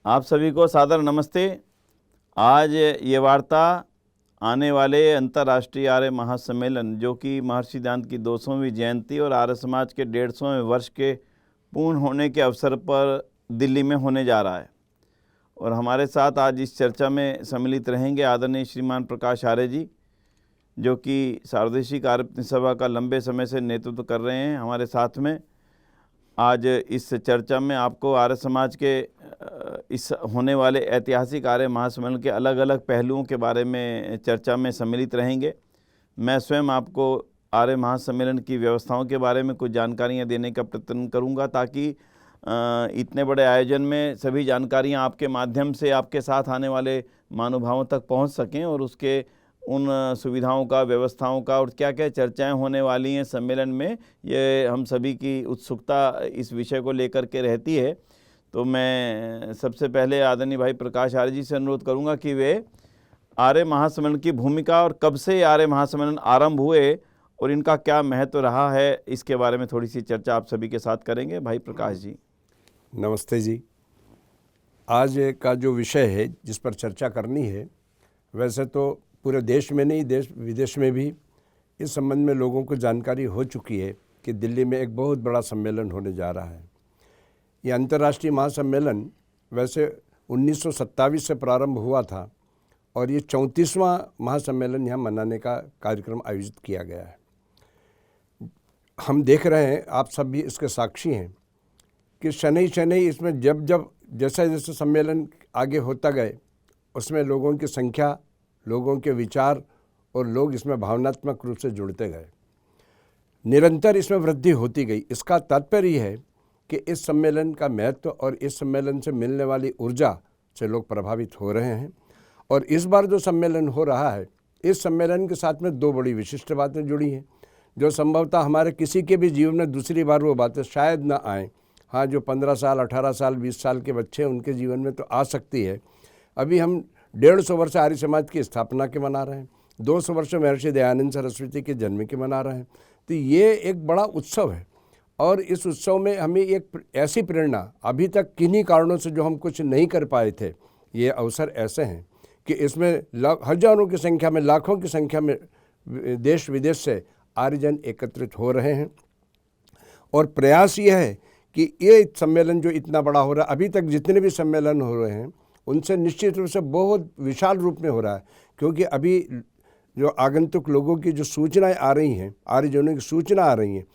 आप सभी को सादर नमस्ते। आज ये वार्ता आने वाले अंतर्राष्ट्रीय आर्य महासम्मेलन जो कि महर्षि दयानंद की 200वीं जयंती और आर्य समाज के 150वें वर्ष के पूर्ण होने के अवसर पर दिल्ली में होने जा रहा है। और हमारे साथ आज इस चर्चा में सम्मिलित रहेंगे आदरणीय श्रीमान प्रकाश आर्य जी, जो कि सार्वदेशिक आर्य सभा का लंबे समय से नेतृत्व कर रहे हैं। हमारे साथ में आज इस चर्चा में आपको आर्य समाज के इस होने वाले ऐतिहासिक आर्य महासम्मेलन के अलग अलग पहलुओं के बारे में चर्चा में सम्मिलित रहेंगे। मैं स्वयं आपको आर्य महासम्मेलन की व्यवस्थाओं के बारे में कुछ जानकारियां देने का प्रयत्न करूंगा, ताकि इतने बड़े आयोजन में सभी जानकारियां आपके माध्यम से आपके साथ आने वाले महानुभावों तक पहुंच सकें और उसके उन सुविधाओं का, व्यवस्थाओं का और क्या क्या चर्चाएं होने वाली हैं सम्मेलन में, ये हम सभी की उत्सुकता इस विषय को लेकर के रहती है। तो मैं सबसे पहले आदरणीय भाई प्रकाश आर्य जी से अनुरोध करूंगा कि वे आर्य महासम्मेलन की भूमिका और कब से आर्य महासम्मेलन आरंभ हुए और इनका क्या महत्व रहा है, इसके बारे में थोड़ी सी चर्चा आप सभी के साथ करेंगे। भाई प्रकाश जी। नमस्ते जी। आज का जो विषय है जिस पर चर्चा करनी है, वैसे तो पूरे देश में नहीं, देश विदेश में भी इस संबंध में लोगों को जानकारी हो चुकी है कि दिल्ली में एक बहुत बड़ा सम्मेलन होने जा रहा है। ये अंतर्राष्ट्रीय महासम्मेलन वैसे 1927 से प्रारंभ हुआ था और ये 34वां महासम्मेलन यहाँ मनाने का कार्यक्रम आयोजित किया गया है। हम देख रहे हैं, आप सब भी इसके साक्षी हैं कि शनै शनै इसमें जब जब जैसे जैसे सम्मेलन आगे होता गए, उसमें लोगों की संख्या, लोगों के विचार और लोग इसमें भावनात्मक रूप से जुड़ते गए। निरंतर इसमें वृद्धि होती गई। इसका तात्पर्य यह है कि इस सम्मेलन का महत्व और इस सम्मेलन से मिलने वाली ऊर्जा से लोग प्रभावित हो रहे हैं। और इस बार जो सम्मेलन हो रहा है, इस सम्मेलन के साथ में दो बड़ी विशिष्ट बातें जुड़ी हैं, जो संभवतः हमारे किसी के भी जीवन में दूसरी बार वो बातें शायद ना आएँ। हाँ, जो 15 साल, 18 साल, 20 साल के बच्चे हैं, उनके जीवन में तो आ सकती है। अभी हम 150 वर्ष आर्य समाज की स्थापना के मना रहे हैं, 200 वर्ष महर्षि दयानंद सरस्वती के जन्म के मना रहे हैं। तो ये एक बड़ा उत्सव है और इस उत्सव में हमें एक ऐसी प्रेरणा, अभी तक किन्हीं कारणों से जो हम कुछ नहीं कर पाए थे, ये अवसर ऐसे हैं कि इसमें हजारों की संख्या में, लाखों की संख्या में देश विदेश से आर्यजन एकत्रित हो रहे हैं। और प्रयास ये है कि ये सम्मेलन जो इतना बड़ा हो रहा है, अभी तक जितने भी सम्मेलन हो रहे हैं उनसे निश्चित रूप से बहुत विशाल रूप में हो रहा है, क्योंकि अभी जो आगंतुक लोगों की जो सूचनाएं आ रही हैं, आर्यजनों की सूचना आ रही हैं,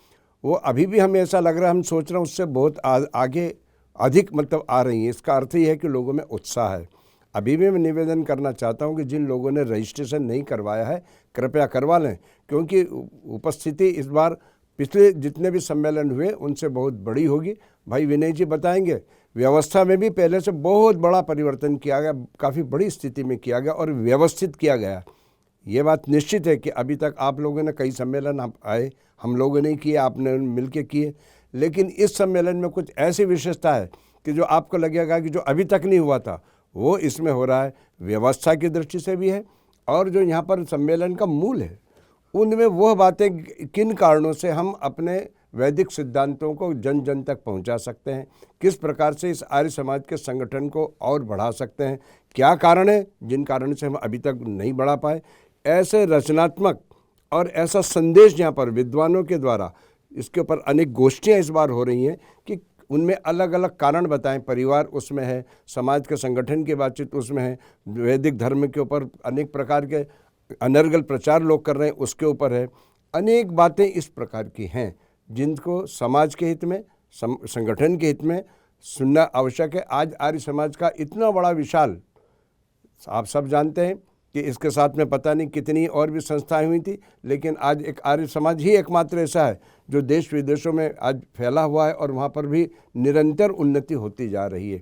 वो अभी भी हमें ऐसा लग रहा है, हम सोच रहे हैं उससे बहुत आगे अधिक मतलब आ रही हैं। इसका अर्थ ये है कि लोगों में उत्साह है। अभी भी मैं निवेदन करना चाहता हूँ कि जिन लोगों ने रजिस्ट्रेशन नहीं करवाया है, कृपया करवा लें, क्योंकि उपस्थिति इस बार पिछले जितने भी सम्मेलन हुए उनसे बहुत बड़ी होगी। भाई विनय जी बताएंगे, व्यवस्था में भी पहले से बहुत बड़ा परिवर्तन किया गया, काफ़ी बड़ी स्थिति में किया गया और व्यवस्थित किया गया। ये बात निश्चित है कि अभी तक आप लोगों ने कई सम्मेलन आए, हम लोगों ने किए, आपने मिल के किए, लेकिन इस सम्मेलन में कुछ ऐसी विशेषता है कि जो आपको लगेगा कि जो अभी तक नहीं हुआ था वो इसमें हो रहा है। व्यवस्था की दृष्टि से भी है और जो यहाँ पर सम्मेलन का मूल है, उनमें वह बातें किन कारणों से हम अपने वैदिक सिद्धांतों को जन जन तक पहुंचा सकते हैं, किस प्रकार से इस आर्य समाज के संगठन को और बढ़ा सकते हैं, क्या कारण है जिन कारण से हम अभी तक नहीं बढ़ा पाए। ऐसे रचनात्मक और ऐसा संदेश यहाँ पर विद्वानों के द्वारा इसके ऊपर अनेक गोष्ठियाँ इस बार हो रही हैं कि उनमें अलग अलग कारण बताएं। परिवार उसमें है, समाज के संगठन की बातचीत उसमें है, वैदिक धर्म के ऊपर अनेक प्रकार के अनर्गल प्रचार लोग कर रहे हैं उसके ऊपर है। अनेक बातें इस प्रकार की हैं जिनको समाज के हित में, संगठन के हित में सुनना आवश्यक है। आज आर्य समाज का इतना बड़ा विशाल, आप सब जानते हैं कि इसके साथ में पता नहीं कितनी और भी संस्थाएं हुई थी, लेकिन आज एक आर्य समाज ही एकमात्र ऐसा है जो देश विदेशों में आज फैला हुआ है और वहाँ पर भी निरंतर उन्नति होती जा रही है।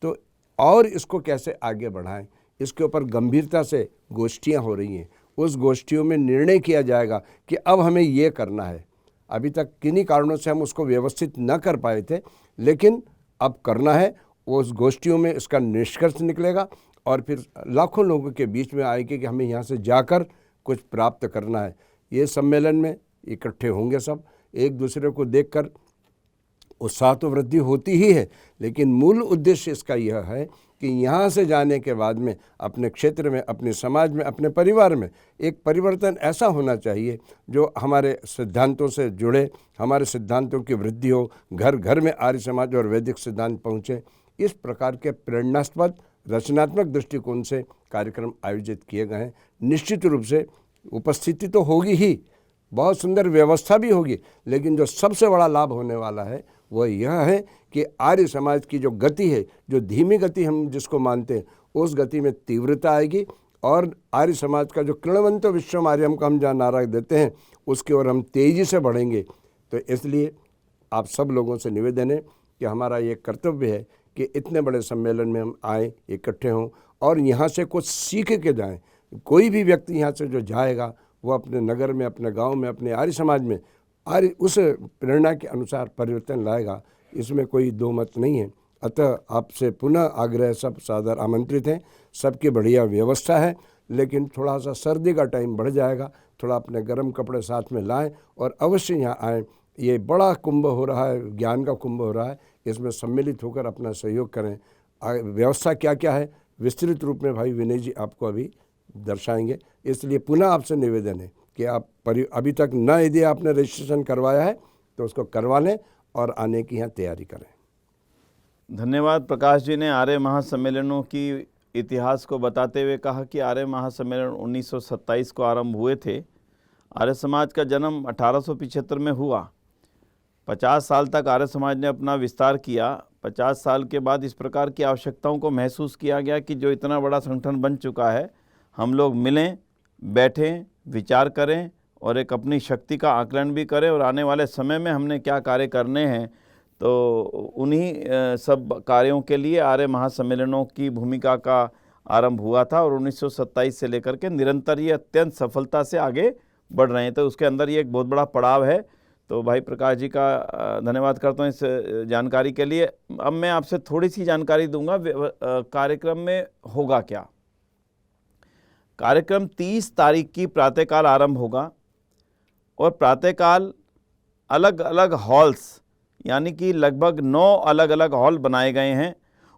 तो और इसको कैसे आगे बढ़ाएं, इसके ऊपर गंभीरता से गोष्ठियाँ हो रही हैं। उस गोष्ठियों में निर्णय किया जाएगा कि अब हमें ये करना है। अभी तक किन्हीं कारणों से हम उसको व्यवस्थित न कर पाए थे, लेकिन अब करना है। उस गोष्ठियों में इसका निष्कर्ष निकलेगा और फिर लाखों लोगों के बीच में आएगी कि हमें यहाँ से जाकर कुछ प्राप्त करना है। ये सम्मेलन में इकट्ठे होंगे सब, एक दूसरे को देखकर उत्साह तो वृद्धि होती ही है, लेकिन मूल उद्देश्य इसका यह है कि यहाँ से जाने के बाद में अपने क्षेत्र में, अपने समाज में, अपने परिवार में एक परिवर्तन ऐसा होना चाहिए जो हमारे सिद्धांतों से जुड़े, हमारे सिद्धांतों की वृद्धि हो, घर घर में आर्य समाज और वैदिक सिद्धांत पहुँचे। इस प्रकार के प्रेरणास्पद रचनात्मक दृष्टिकोण से कार्यक्रम आयोजित किए गए हैं। निश्चित रूप से उपस्थिति तो होगी ही, बहुत सुंदर व्यवस्था भी होगी, लेकिन जो सबसे बड़ा लाभ होने वाला है वह यह है कि आर्य समाज की जो गति है, जो धीमी गति हम जिसको मानते हैं, उस गति में तीव्रता आएगी और आर्य समाज का जो कृणवंत विश्वम आर्यम का हम जहाँ नारा देते हैं उसकी ओर हम तेज़ी से बढ़ेंगे। तो इसलिए आप सब लोगों से निवेदन है कि हमारा ये कर्तव्य है कि इतने बड़े सम्मेलन में हम आएँ, इकट्ठे हों और यहाँ से कुछ सीख के जाएँ। कोई भी व्यक्ति यहाँ से जो जाएगा वो अपने नगर में, अपने गांव में, अपने आर्य समाज में आर्य उस प्रेरणा के अनुसार परिवर्तन लाएगा, इसमें कोई दो मत नहीं है। अतः आपसे पुनः आग्रह, सब सादर आमंत्रित हैं, सबकी बढ़िया व्यवस्था है, लेकिन थोड़ा सा सर्दी का टाइम बढ़ जाएगा, थोड़ा अपने गर्म कपड़े साथ में लाएं और अवश्य यहाँ आएँ। ये बड़ा कुंभ हो रहा है, ज्ञान का कुंभ हो रहा है, इसमें सम्मिलित होकर अपना सहयोग करें। व्यवस्था क्या क्या है विस्तृत रूप में भाई विनय जी आपको अभी दर्शाएंगे। इसलिए पुनः आपसे निवेदन है कि आप अभी तक न यदि आपने रजिस्ट्रेशन करवाया है तो उसको करवा लें और आने की यहाँ तैयारी करें। धन्यवाद। प्रकाश जी ने आर्य महासम्मेलनों की इतिहास को बताते हुए कहा कि आर्य महासम्मेलन 1927 को आरंभ हुए थे। आर्य समाज का जन्म 1875 में हुआ। 50 साल तक आर्य समाज ने अपना विस्तार किया। 50 साल के बाद इस प्रकार की आवश्यकताओं को महसूस किया गया कि जो इतना बड़ा संगठन बन चुका है, हम लोग मिलें, बैठें, विचार करें और एक अपनी शक्ति का आकलन भी करें और आने वाले समय में हमने क्या कार्य करने हैं। तो उन्हीं सब कार्यों के लिए आर्य महासम्मेलनों की भूमिका का आरंभ हुआ था और 1927 से लेकर के निरंतर ये अत्यंत सफलता से आगे बढ़ रहे हैं। तो उसके अंदर ये एक बहुत बड़ा पड़ाव है। तो भाई प्रकाश जी का धन्यवाद करता हूँ इस जानकारी के लिए। अब मैं आपसे थोड़ी सी जानकारी दूंगा कार्यक्रम में होगा क्या। कार्यक्रम 30 तारीख की प्रातःकाल आरंभ होगा और प्रातःकाल अलग अलग हॉल्स, यानी कि लगभग 9 अलग अलग हॉल बनाए गए हैं।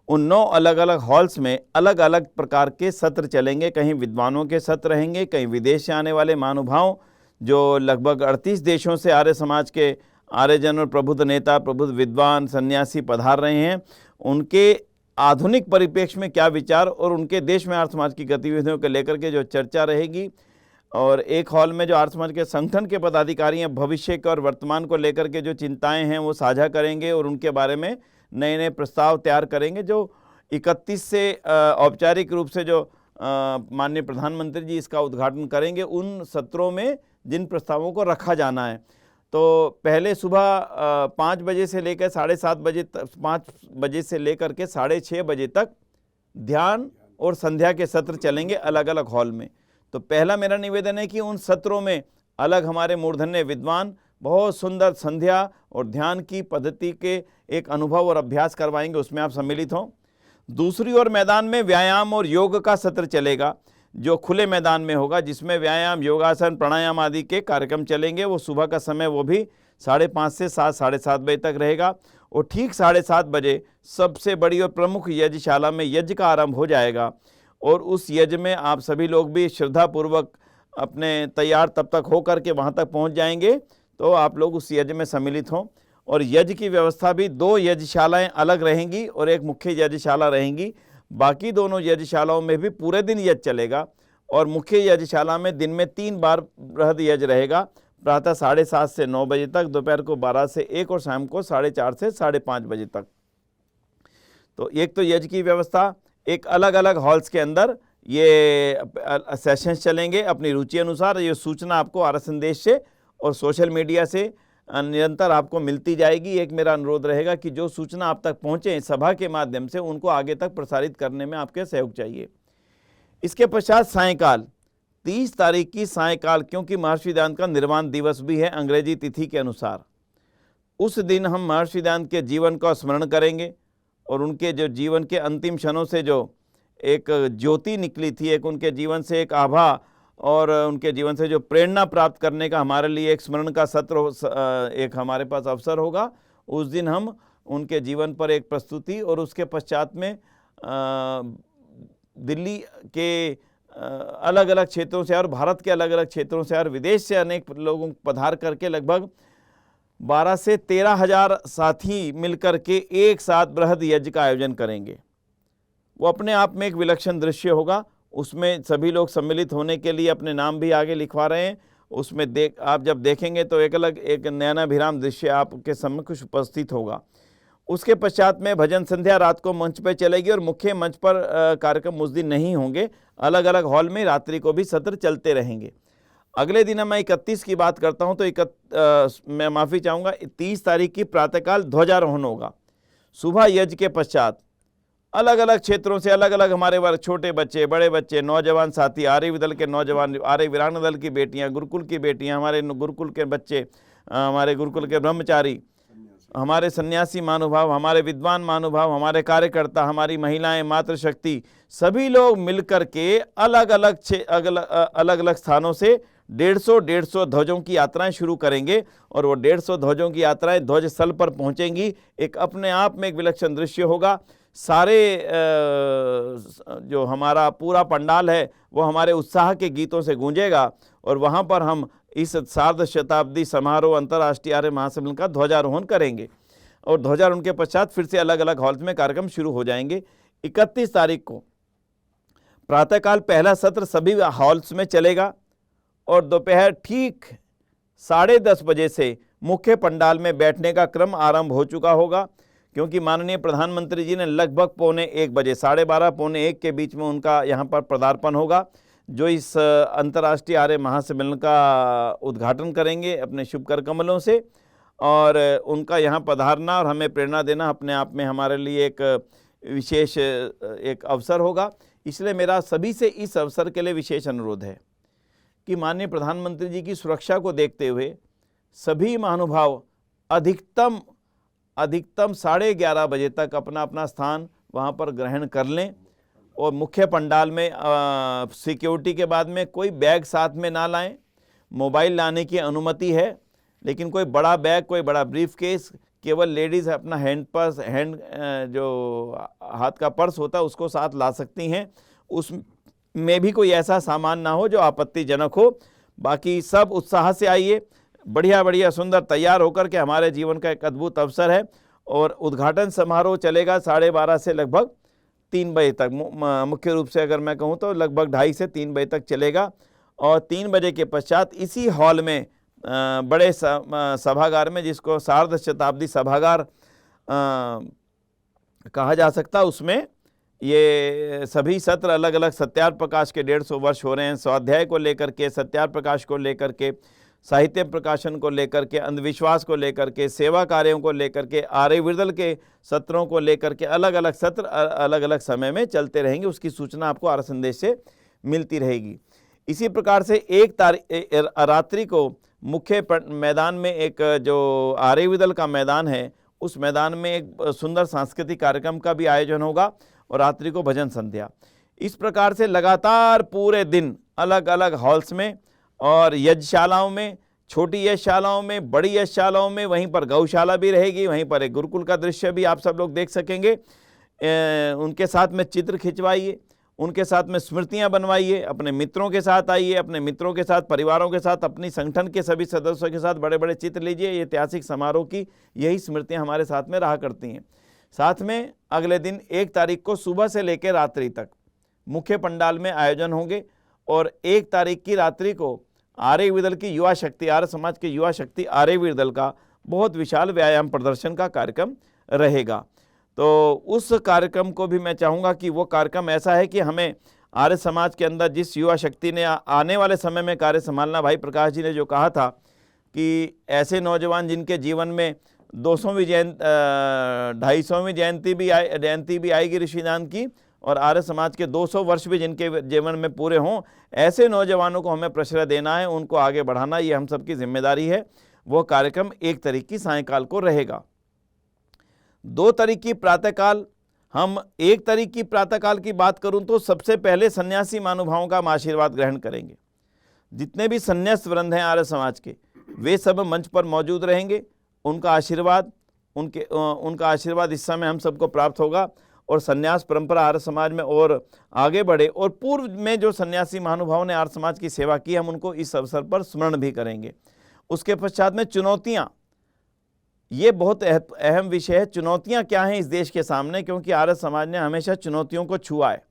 उन 9 अलग अलग हॉल्स में अलग अलग प्रकार के सत्र चलेंगे। कहीं विद्वानों के सत्र रहेंगे, कहीं विदेश से आने वाले महानुभाव जो लगभग 38 देशों से आर्य समाज के आर्यजन और प्रबुद्ध नेता, प्रबुद्ध विद्वान, सन्यासी पधार रहे हैं, उनके आधुनिक परिप्रेक्ष्य में क्या विचार और उनके देश में आर्य समाज की गतिविधियों को लेकर के जो चर्चा रहेगी। और एक हॉल में जो आर्य समाज के संगठन के पदाधिकारी हैं, भविष्य के और वर्तमान को लेकर के जो चिंताएं हैं वो साझा करेंगे और उनके बारे में नए नए प्रस्ताव तैयार करेंगे। जो 31 से औपचारिक रूप से जो माननीय प्रधानमंत्री जी इसका उद्घाटन करेंगे, उन सत्रों में जिन प्रस्तावों को रखा जाना है। तो पहले सुबह 5 बजे से लेकर 7:30 बजे तक, 5 बजे से लेकर के 6:30 बजे तक ध्यान और संध्या के सत्र चलेंगे अलग अलग हॉल में। तो पहला मेरा निवेदन है कि उन सत्रों में अलग हमारे मूर्धन्य विद्वान बहुत सुंदर संध्या और ध्यान की पद्धति के एक अनुभव और अभ्यास करवाएंगे, उसमें आप सम्मिलित हों। दूसरी ओर मैदान में व्यायाम और योग का सत्र चलेगा जो खुले मैदान में होगा, जिसमें व्यायाम, योगासन, प्राणायाम आदि के कार्यक्रम चलेंगे। वो सुबह का समय वो भी 5:30 से 7, 7:30 बजे तक रहेगा। और ठीक 7:30 बजे सबसे बड़ी और प्रमुख यज्ञशाला में यज्ञ का आरंभ हो जाएगा और उस यज्ञ में आप सभी लोग भी श्रद्धापूर्वक अपने तैयार तब तक हो करके वहाँ तक पहुँच जाएंगे। तो आप लोग उस यज्ञ में सम्मिलित हों। और यज्ञ की व्यवस्था भी 2 यज्ञशालाएँ अलग रहेंगी और एक मुख्य यज्ञशाला रहेंगी। बाकी दोनों यज्ञशालाओं में भी पूरे दिन यज्ञ चलेगा और मुख्य यज्ञशाला में दिन में 3 बार बृहद यज्ञ रहेगा, प्रातः 7:30 से 9 बजे तक, दोपहर को 12 से 1 और शाम को 4:30 से 5:30 बजे तक। तो एक तो यज्ञ की व्यवस्था, एक अलग अलग हॉल्स के अंदर ये सेशंस चलेंगे अपनी रुचि अनुसार। ये सूचना आपको आर्य संदेश से और सोशल मीडिया से निरंतर आपको मिलती जाएगी। एक मेरा अनुरोध रहेगा कि जो सूचना आप तक पहुंचे सभा के माध्यम से, उनको आगे तक प्रसारित करने में आपके सहयोग चाहिए। इसके पश्चात सायंकाल 30 तारीख की सायंकाल, क्योंकि महर्षि दयानंद का निर्वाण दिवस भी है अंग्रेजी तिथि के अनुसार, उस दिन हम महर्षि दयानंद के जीवन का स्मरण करेंगे और उनके जो जीवन के अंतिम क्षणों से जो एक ज्योति निकली थी, एक उनके जीवन से एक आभा और उनके जीवन से जो प्रेरणा प्राप्त करने का हमारे लिए एक स्मरण का सत्र एक हमारे पास अवसर होगा। उस दिन हम उनके जीवन पर एक प्रस्तुति और उसके पश्चात में दिल्ली के अलग अलग क्षेत्रों से और भारत के अलग अलग क्षेत्रों से और विदेश से अनेक लोगों को पधार करके लगभग 12 से 13 हजार साथी मिलकर के एक साथ बृहद यज्ञ का आयोजन करेंगे। वो अपने आप में एक विलक्षण दृश्य होगा। उसमें सभी लोग सम्मिलित होने के लिए अपने नाम भी आगे लिखवा रहे हैं। उसमें आप जब देखेंगे तो एक नयनाभिराम दृश्य आपके सम्मुख उपस्थित होगा। उसके पश्चात में भजन संध्या रात को मंच पर चलेगी और मुख्य मंच पर कार्यक्रम उस दिन नहीं होंगे। अलग अलग हॉल में रात्रि को भी सत्र चलते रहेंगे। अगले दिन मैं 31 की बात करता हूं तो मैं माफ़ी चाहूँगा, 30 तारीख की प्रातःकाल ध्वजारोहण होगा। सुबह यज्ञ के पश्चात अलग अलग क्षेत्रों से अलग अलग हमारे वर्ग, छोटे बच्चे, बड़े बच्चे, नौजवान साथी, आर्य दल के नौजवान, आर्य वीरांग दल की बेटियां, गुरुकुल की बेटियां, हमारे गुरुकुल के बच्चे, हमारे गुरुकुल के ब्रह्मचारी, हमारे सन्यासी महानुभाव, हमारे विद्वान महानुभाव, हमारे कार्यकर्ता, हमारी महिलाएं, मातृशक्ति, सभी लोग मिलकर के अलग अलग स्थानों से 150 ध्वजों की यात्राएं शुरू करेंगे और वो 150 ध्वजों की यात्राएं ध्वज स्थल पर पहुंचेंगी। एक अपने आप में एक विलक्षण दृश्य होगा। सारे जो हमारा पूरा पंडाल है वो हमारे उत्साह के गीतों से गूंजेगा और वहाँ पर हम इस सार्ध शताब्दी समारोह अंतर्राष्ट्रीय आर्य महासम्मेलन का ध्वजारोहण करेंगे और ध्वजारोहण के पश्चात फिर से अलग अलग हॉल्स में कार्यक्रम शुरू हो जाएंगे। 31 तारीख को प्रातःकाल पहला सत्र सभी हॉल्स में चलेगा और दोपहर ठीक 10:30 बजे से मुख्य पंडाल में बैठने का क्रम आरंभ हो चुका होगा, क्योंकि माननीय प्रधानमंत्री जी ने लगभग 12:45 बजे, 12:30 पौने 1 के बीच में उनका यहाँ पर पदार्पण होगा, जो इस अंतर्राष्ट्रीय आर्य महासम्मेलन का उद्घाटन करेंगे अपने शुभ कर कमलों से। और उनका यहाँ पधारना और हमें प्रेरणा देना अपने आप में हमारे लिए एक विशेष एक अवसर होगा। इसलिए मेरा सभी से इस अवसर के लिए विशेष अनुरोध है कि माननीय प्रधानमंत्री जी की सुरक्षा को देखते हुए सभी महानुभाव अधिकतम 11:30 बजे तक अपना अपना स्थान वहाँ पर ग्रहण कर लें और मुख्य पंडाल में सिक्योरिटी के बाद में कोई बैग साथ में ना लाएं। मोबाइल लाने की अनुमति है, लेकिन कोई बड़ा बैग, कोई बड़ा ब्रीफ केस, केवल लेडीज़ अपना जो हाथ का पर्स होता है उसको साथ ला सकती हैं। उसमें भी कोई ऐसा सामान ना हो जो आपत्तिजनक हो। बाकी सब उत्साह से आइए, बढ़िया सुंदर तैयार होकर के। हमारे जीवन का एक अद्भुत अवसर है और उद्घाटन समारोह चलेगा 12:30 से लगभग 3 बजे तक। मुख्य रूप से अगर मैं कहूँ तो लगभग 2:30 से 3 बजे तक चलेगा और 3 बजे के पश्चात इसी हॉल में बड़े सभागार में, जिसको सार्ध शताब्दी सभागार कहा जा सकता है, उसमें ये सभी सत्र अलग अलग सत्यार्थ प्रकाश के 150 वर्ष हो रहे हैं। स्वाध्याय को लेकर के, सत्यार्थ प्रकाश को लेकर के, साहित्य प्रकाशन को लेकर के, अंधविश्वास को लेकर के, सेवा कार्यों को लेकर के, आर्य विरदल के सत्रों को लेकर के अलग अलग सत्र अलग अलग समय में चलते रहेंगे। उसकी सूचना आपको आर्य संदेश से मिलती रहेगी। इसी प्रकार से 1 रात्रि को मुख्य मैदान में एक जो आर्य विरदल का मैदान है, उस मैदान में एक सुंदर सांस्कृतिक कार्यक्रम का भी आयोजन होगा और रात्रि को भजन संध्या। इस प्रकार से लगातार पूरे दिन अलग अलग हॉल्स में और यज्ञशालाओं में, छोटी यज्ञशालाओं में, बड़ी यज्ञशालाओं में, वहीं पर गौशाला भी रहेगी, वहीं पर एक गुरुकुल का दृश्य भी आप सब लोग देख सकेंगे। उनके साथ में चित्र खिंचवाइए, उनके साथ में स्मृतियां बनवाइए, अपने मित्रों के साथ आइए, अपने मित्रों के साथ, परिवारों के साथ, अपनी संगठन के सभी सदस्यों के साथ बड़े बड़े चित्र लीजिए। ये ऐतिहासिक समारोह की यही स्मृतियां हमारे साथ में रहा करती हैं। साथ में अगले दिन 1 तारीख को सुबह से लेकर रात्रि तक मुख्य पंडाल में आयोजन होंगे और 1 तारीख की रात्रि को आर्य विरदल की युवा शक्ति, आर्य समाज की युवा शक्ति आर्य विरदल का बहुत विशाल व्यायाम प्रदर्शन का कार्यक्रम रहेगा। तो उस कार्यक्रम को भी मैं चाहूँगा कि वो कार्यक्रम ऐसा है कि हमें आर्य समाज के अंदर जिस युवा शक्ति ने आने वाले समय में कार्य संभालना, भाई प्रकाश जी ने जो कहा था कि ऐसे नौजवान जिनके जीवन में 200वीं 250वीं जयंती भी आएगी ऋषिदान की और आर्य समाज के 200 वर्ष भी जिनके जीवन में पूरे हों, ऐसे नौजवानों को हमें प्रश्रय देना है, उनको आगे बढ़ाना, ये हम सबकी जिम्मेदारी है। वो कार्यक्रम 1 तारीख की सायंकाल को रहेगा। 2 तारीख की प्रातःकाल, हम 1 तारीख की प्रातःकाल की बात करूं तो सबसे पहले सन्यासी महानुभावों का हम आशीर्वाद ग्रहण करेंगे। जितने भी सन्यास वृंद हैं आर्य समाज के, वे सब मंच पर मौजूद रहेंगे। उनका आशीर्वाद इस समय हम सबको प्राप्त होगा और संन्यास परंपरा आर्य समाज में और आगे बढ़े, और पूर्व में जो सन्यासी महानुभावों ने आर्य समाज की सेवा की, हम उनको इस अवसर पर स्मरण भी करेंगे। उसके पश्चात में चुनौतियाँ, ये बहुत अहम विषय है। चुनौतियाँ क्या हैं इस देश के सामने, क्योंकि आर्य समाज ने हमेशा चुनौतियों को छुआ है,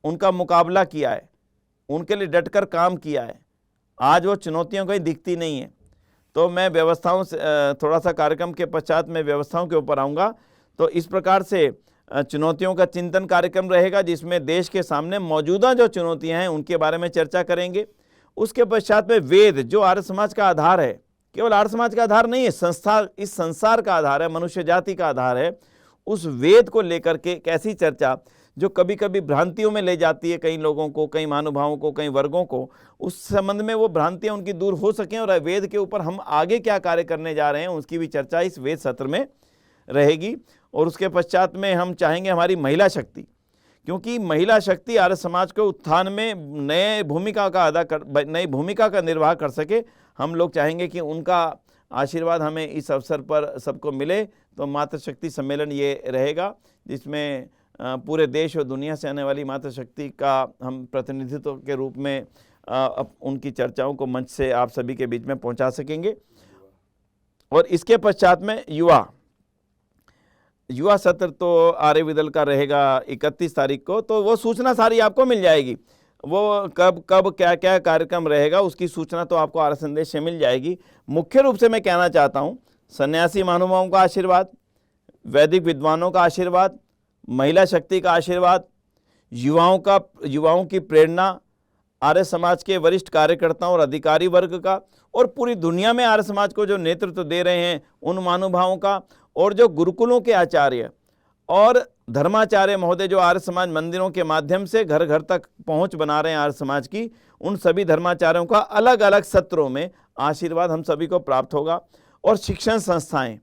उनका मुकाबला किया है, उनके लिए डटकर काम किया है। आज वो चुनौतियों कहीं दिखती नहीं है। तो मैं व्यवस्थाओं से थोड़ा सा कार्यक्रम के पश्चात में व्यवस्थाओं के ऊपर आऊँगा। तो इस प्रकार से चुनौतियों का चिंतन कार्यक्रम रहेगा, जिसमें देश के सामने मौजूदा जो चुनौतियां हैं उनके बारे में चर्चा करेंगे। उसके पश्चात में वेद, जो आर्य समाज का आधार है, केवल आर्य समाज का आधार नहीं है, संस्था इस संसार का आधार है, मनुष्य जाति का आधार है, उस वेद को लेकर के एक ऐसी चर्चा जो कभी कभी भ्रांतियों में ले जाती है कई लोगों को, कई महानुभावों को, कई वर्गों को, उस संबंध में वो भ्रांतियां उनकी दूर हो सकें और वेद के ऊपर हम आगे क्या कार्य करने जा रहे हैं उसकी भी चर्चा इस वेद सत्र में रहेगी। और उसके पश्चात में हम चाहेंगे हमारी महिला शक्ति, क्योंकि महिला शक्ति आर्य समाज के उत्थान में नई भूमिका का निर्वाह कर सके। हम लोग चाहेंगे कि उनका आशीर्वाद हमें इस अवसर पर सबको मिले। तो मातृशक्ति सम्मेलन ये रहेगा, जिसमें पूरे देश और दुनिया से आने वाली मातृशक्ति का हम प्रतिनिधित्व के रूप में उनकी चर्चाओं को मंच से आप सभी के बीच में पहुंचा सकेंगे। और इसके पश्चात में युवा सत्र तो आर्य विदल का रहेगा 31 तारीख को। तो वो सूचना सारी आपको मिल जाएगी, वो कब क्या क्या कार्यक्रम रहेगा उसकी सूचना तो आपको आर्य संदेश से मिल जाएगी। मुख्य रूप से मैं कहना चाहता हूँ, सन्यासी महानुभावों का आशीर्वाद, वैदिक विद्वानों का आशीर्वाद, महिला शक्ति का आशीर्वाद, युवाओं की प्रेरणा, आर्य समाज के वरिष्ठ कार्यकर्ताओं और अधिकारी वर्ग का, और पूरी दुनिया में आर्य समाज को जो नेतृत्व दे रहे हैं उन महानुभावों का, और जो गुरुकुलों के आचार्य और धर्माचार्य महोदय जो आर्य समाज मंदिरों के माध्यम से घर घर तक पहुंच बना रहे हैं आर्य समाज की, उन सभी धर्माचार्यों का अलग अलग सत्रों में आशीर्वाद हम सभी को प्राप्त होगा। और शिक्षण संस्थाएं,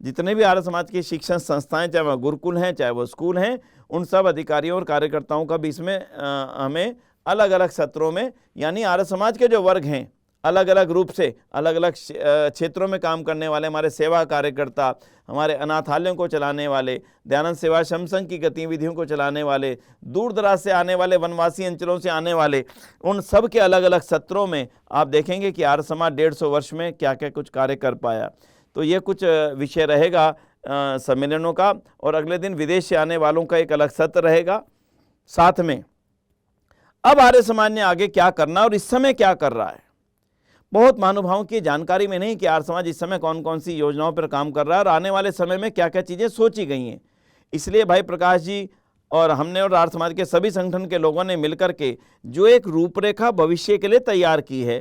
जितने भी आर्य समाज की शिक्षण संस्थाएं, चाहे वह गुरुकुल हैं चाहे वो स्कूल हैं, उन सब अधिकारियों और कार्यकर्ताओं का भी इसमें हमें अलग अलग सत्रों में, यानी आर्य समाज के जो वर्ग हैं अलग अलग रूप से अलग अलग क्षेत्रों में काम करने वाले, हमारे सेवा कार्यकर्ता, हमारे अनाथालयों को चलाने वाले, दयानंद सेवाश्रम संघ की गतिविधियों को चलाने वाले, दूर दराज से आने वाले, वनवासी अंचलों से आने वाले, उन सब के अलग अलग सत्रों में आप देखेंगे कि आर्य समाज 150 वर्ष में क्या क्या कुछ कार्य कर पाया। तो ये कुछ विषय रहेगा सम्मेलनों का। और अगले दिन विदेश से आने वालों का एक अलग सत्र रहेगा। साथ में अब आर्य समाज ने आगे क्या करना और इस समय क्या कर रहा है, बहुत महानुभावों की जानकारी में नहीं कि आर्य समाज इस समय कौन कौन सी योजनाओं पर काम कर रहा है और आने वाले समय में क्या क्या चीज़ें सोची गई हैं। इसलिए भाई प्रकाश जी और हमने और आर्य समाज के सभी संगठन के लोगों ने मिलकर के जो एक रूपरेखा भविष्य के लिए तैयार की है,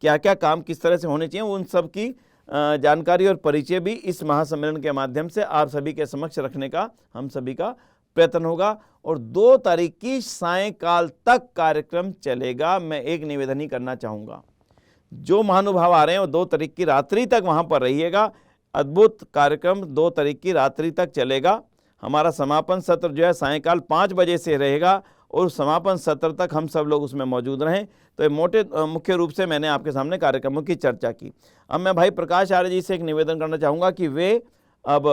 क्या क्या काम किस तरह से होने चाहिए, उन सब की जानकारी और परिचय भी इस महासम्मेलन के माध्यम से आप सभी के समक्ष रखने का हम सभी का प्रयत्न होगा। और 2 तारीख की सायंकाल तक कार्यक्रम चलेगा। मैं एक निवेदन ही करना चाहूँगा, जो महानुभाव आ रहे हैं वो 2 तारीख की रात्रि तक वहाँ पर रहिएगा। अद्भुत कार्यक्रम 2 तारीख की रात्रि तक चलेगा। हमारा समापन सत्र जो है सायंकाल 5 बजे से रहेगा और समापन सत्र तक हम सब लोग उसमें मौजूद रहें। तो ये मुख्य रूप से मैंने आपके सामने कार्यक्रमों की चर्चा की। अब मैं भाई प्रकाश आर्य जी से एक निवेदन करना चाहूँगा कि वे अब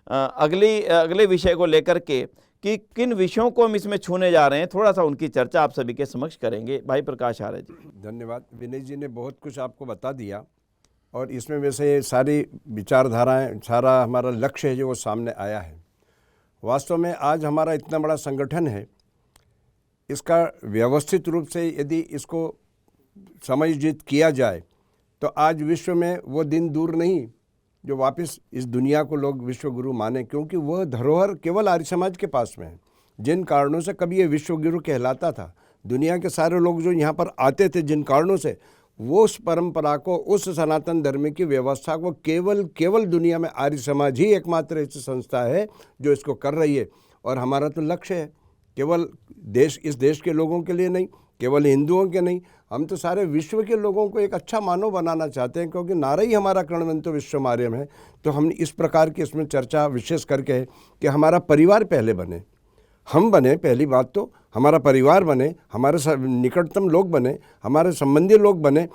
अगले विषय को लेकर के कि किन विषयों को हम इसमें छूने जा रहे हैं, थोड़ा सा उनकी चर्चा आप सभी के समक्ष करेंगे। भाई प्रकाश आर्य जी। धन्यवाद। विनय जी ने बहुत कुछ आपको बता दिया और इसमें वैसे सारी विचारधाराएं, सारा हमारा लक्ष्य है जो वो सामने आया है। वास्तव में आज हमारा इतना बड़ा संगठन है, इसका व्यवस्थित रूप से यदि इसको समायोजित किया जाए तो आज विश्व में वो दिन दूर नहीं जो वापस इस दुनिया को लोग विश्व गुरु माने, क्योंकि वह धरोहर केवल आर्य समाज के पास में है। जिन कारणों से कभी ये विश्व गुरु कहलाता था, दुनिया के सारे लोग जो यहाँ पर आते थे जिन कारणों से, वो उस परंपरा को, उस सनातन धर्म की व्यवस्था को केवल दुनिया में आर्य समाज ही एकमात्र ऐसी संस्था है जो इसको कर रही है। और हमारा तो लक्ष्य है केवल इस देश के लोगों के लिए नहीं, केवल हिंदुओं के नहीं, हम तो सारे विश्व के लोगों को एक अच्छा मानव बनाना चाहते हैं, क्योंकि नारा ही हमारा कर्णवंतो विश्वमार्यम है। तो हम इस प्रकार की इसमें चर्चा विशेष करके है कि हमारा परिवार पहले बने, हम बने, पहली बात तो हमारा परिवार बने, हमारे निकटतम लोग बने, हमारे संबंधी लोग बने।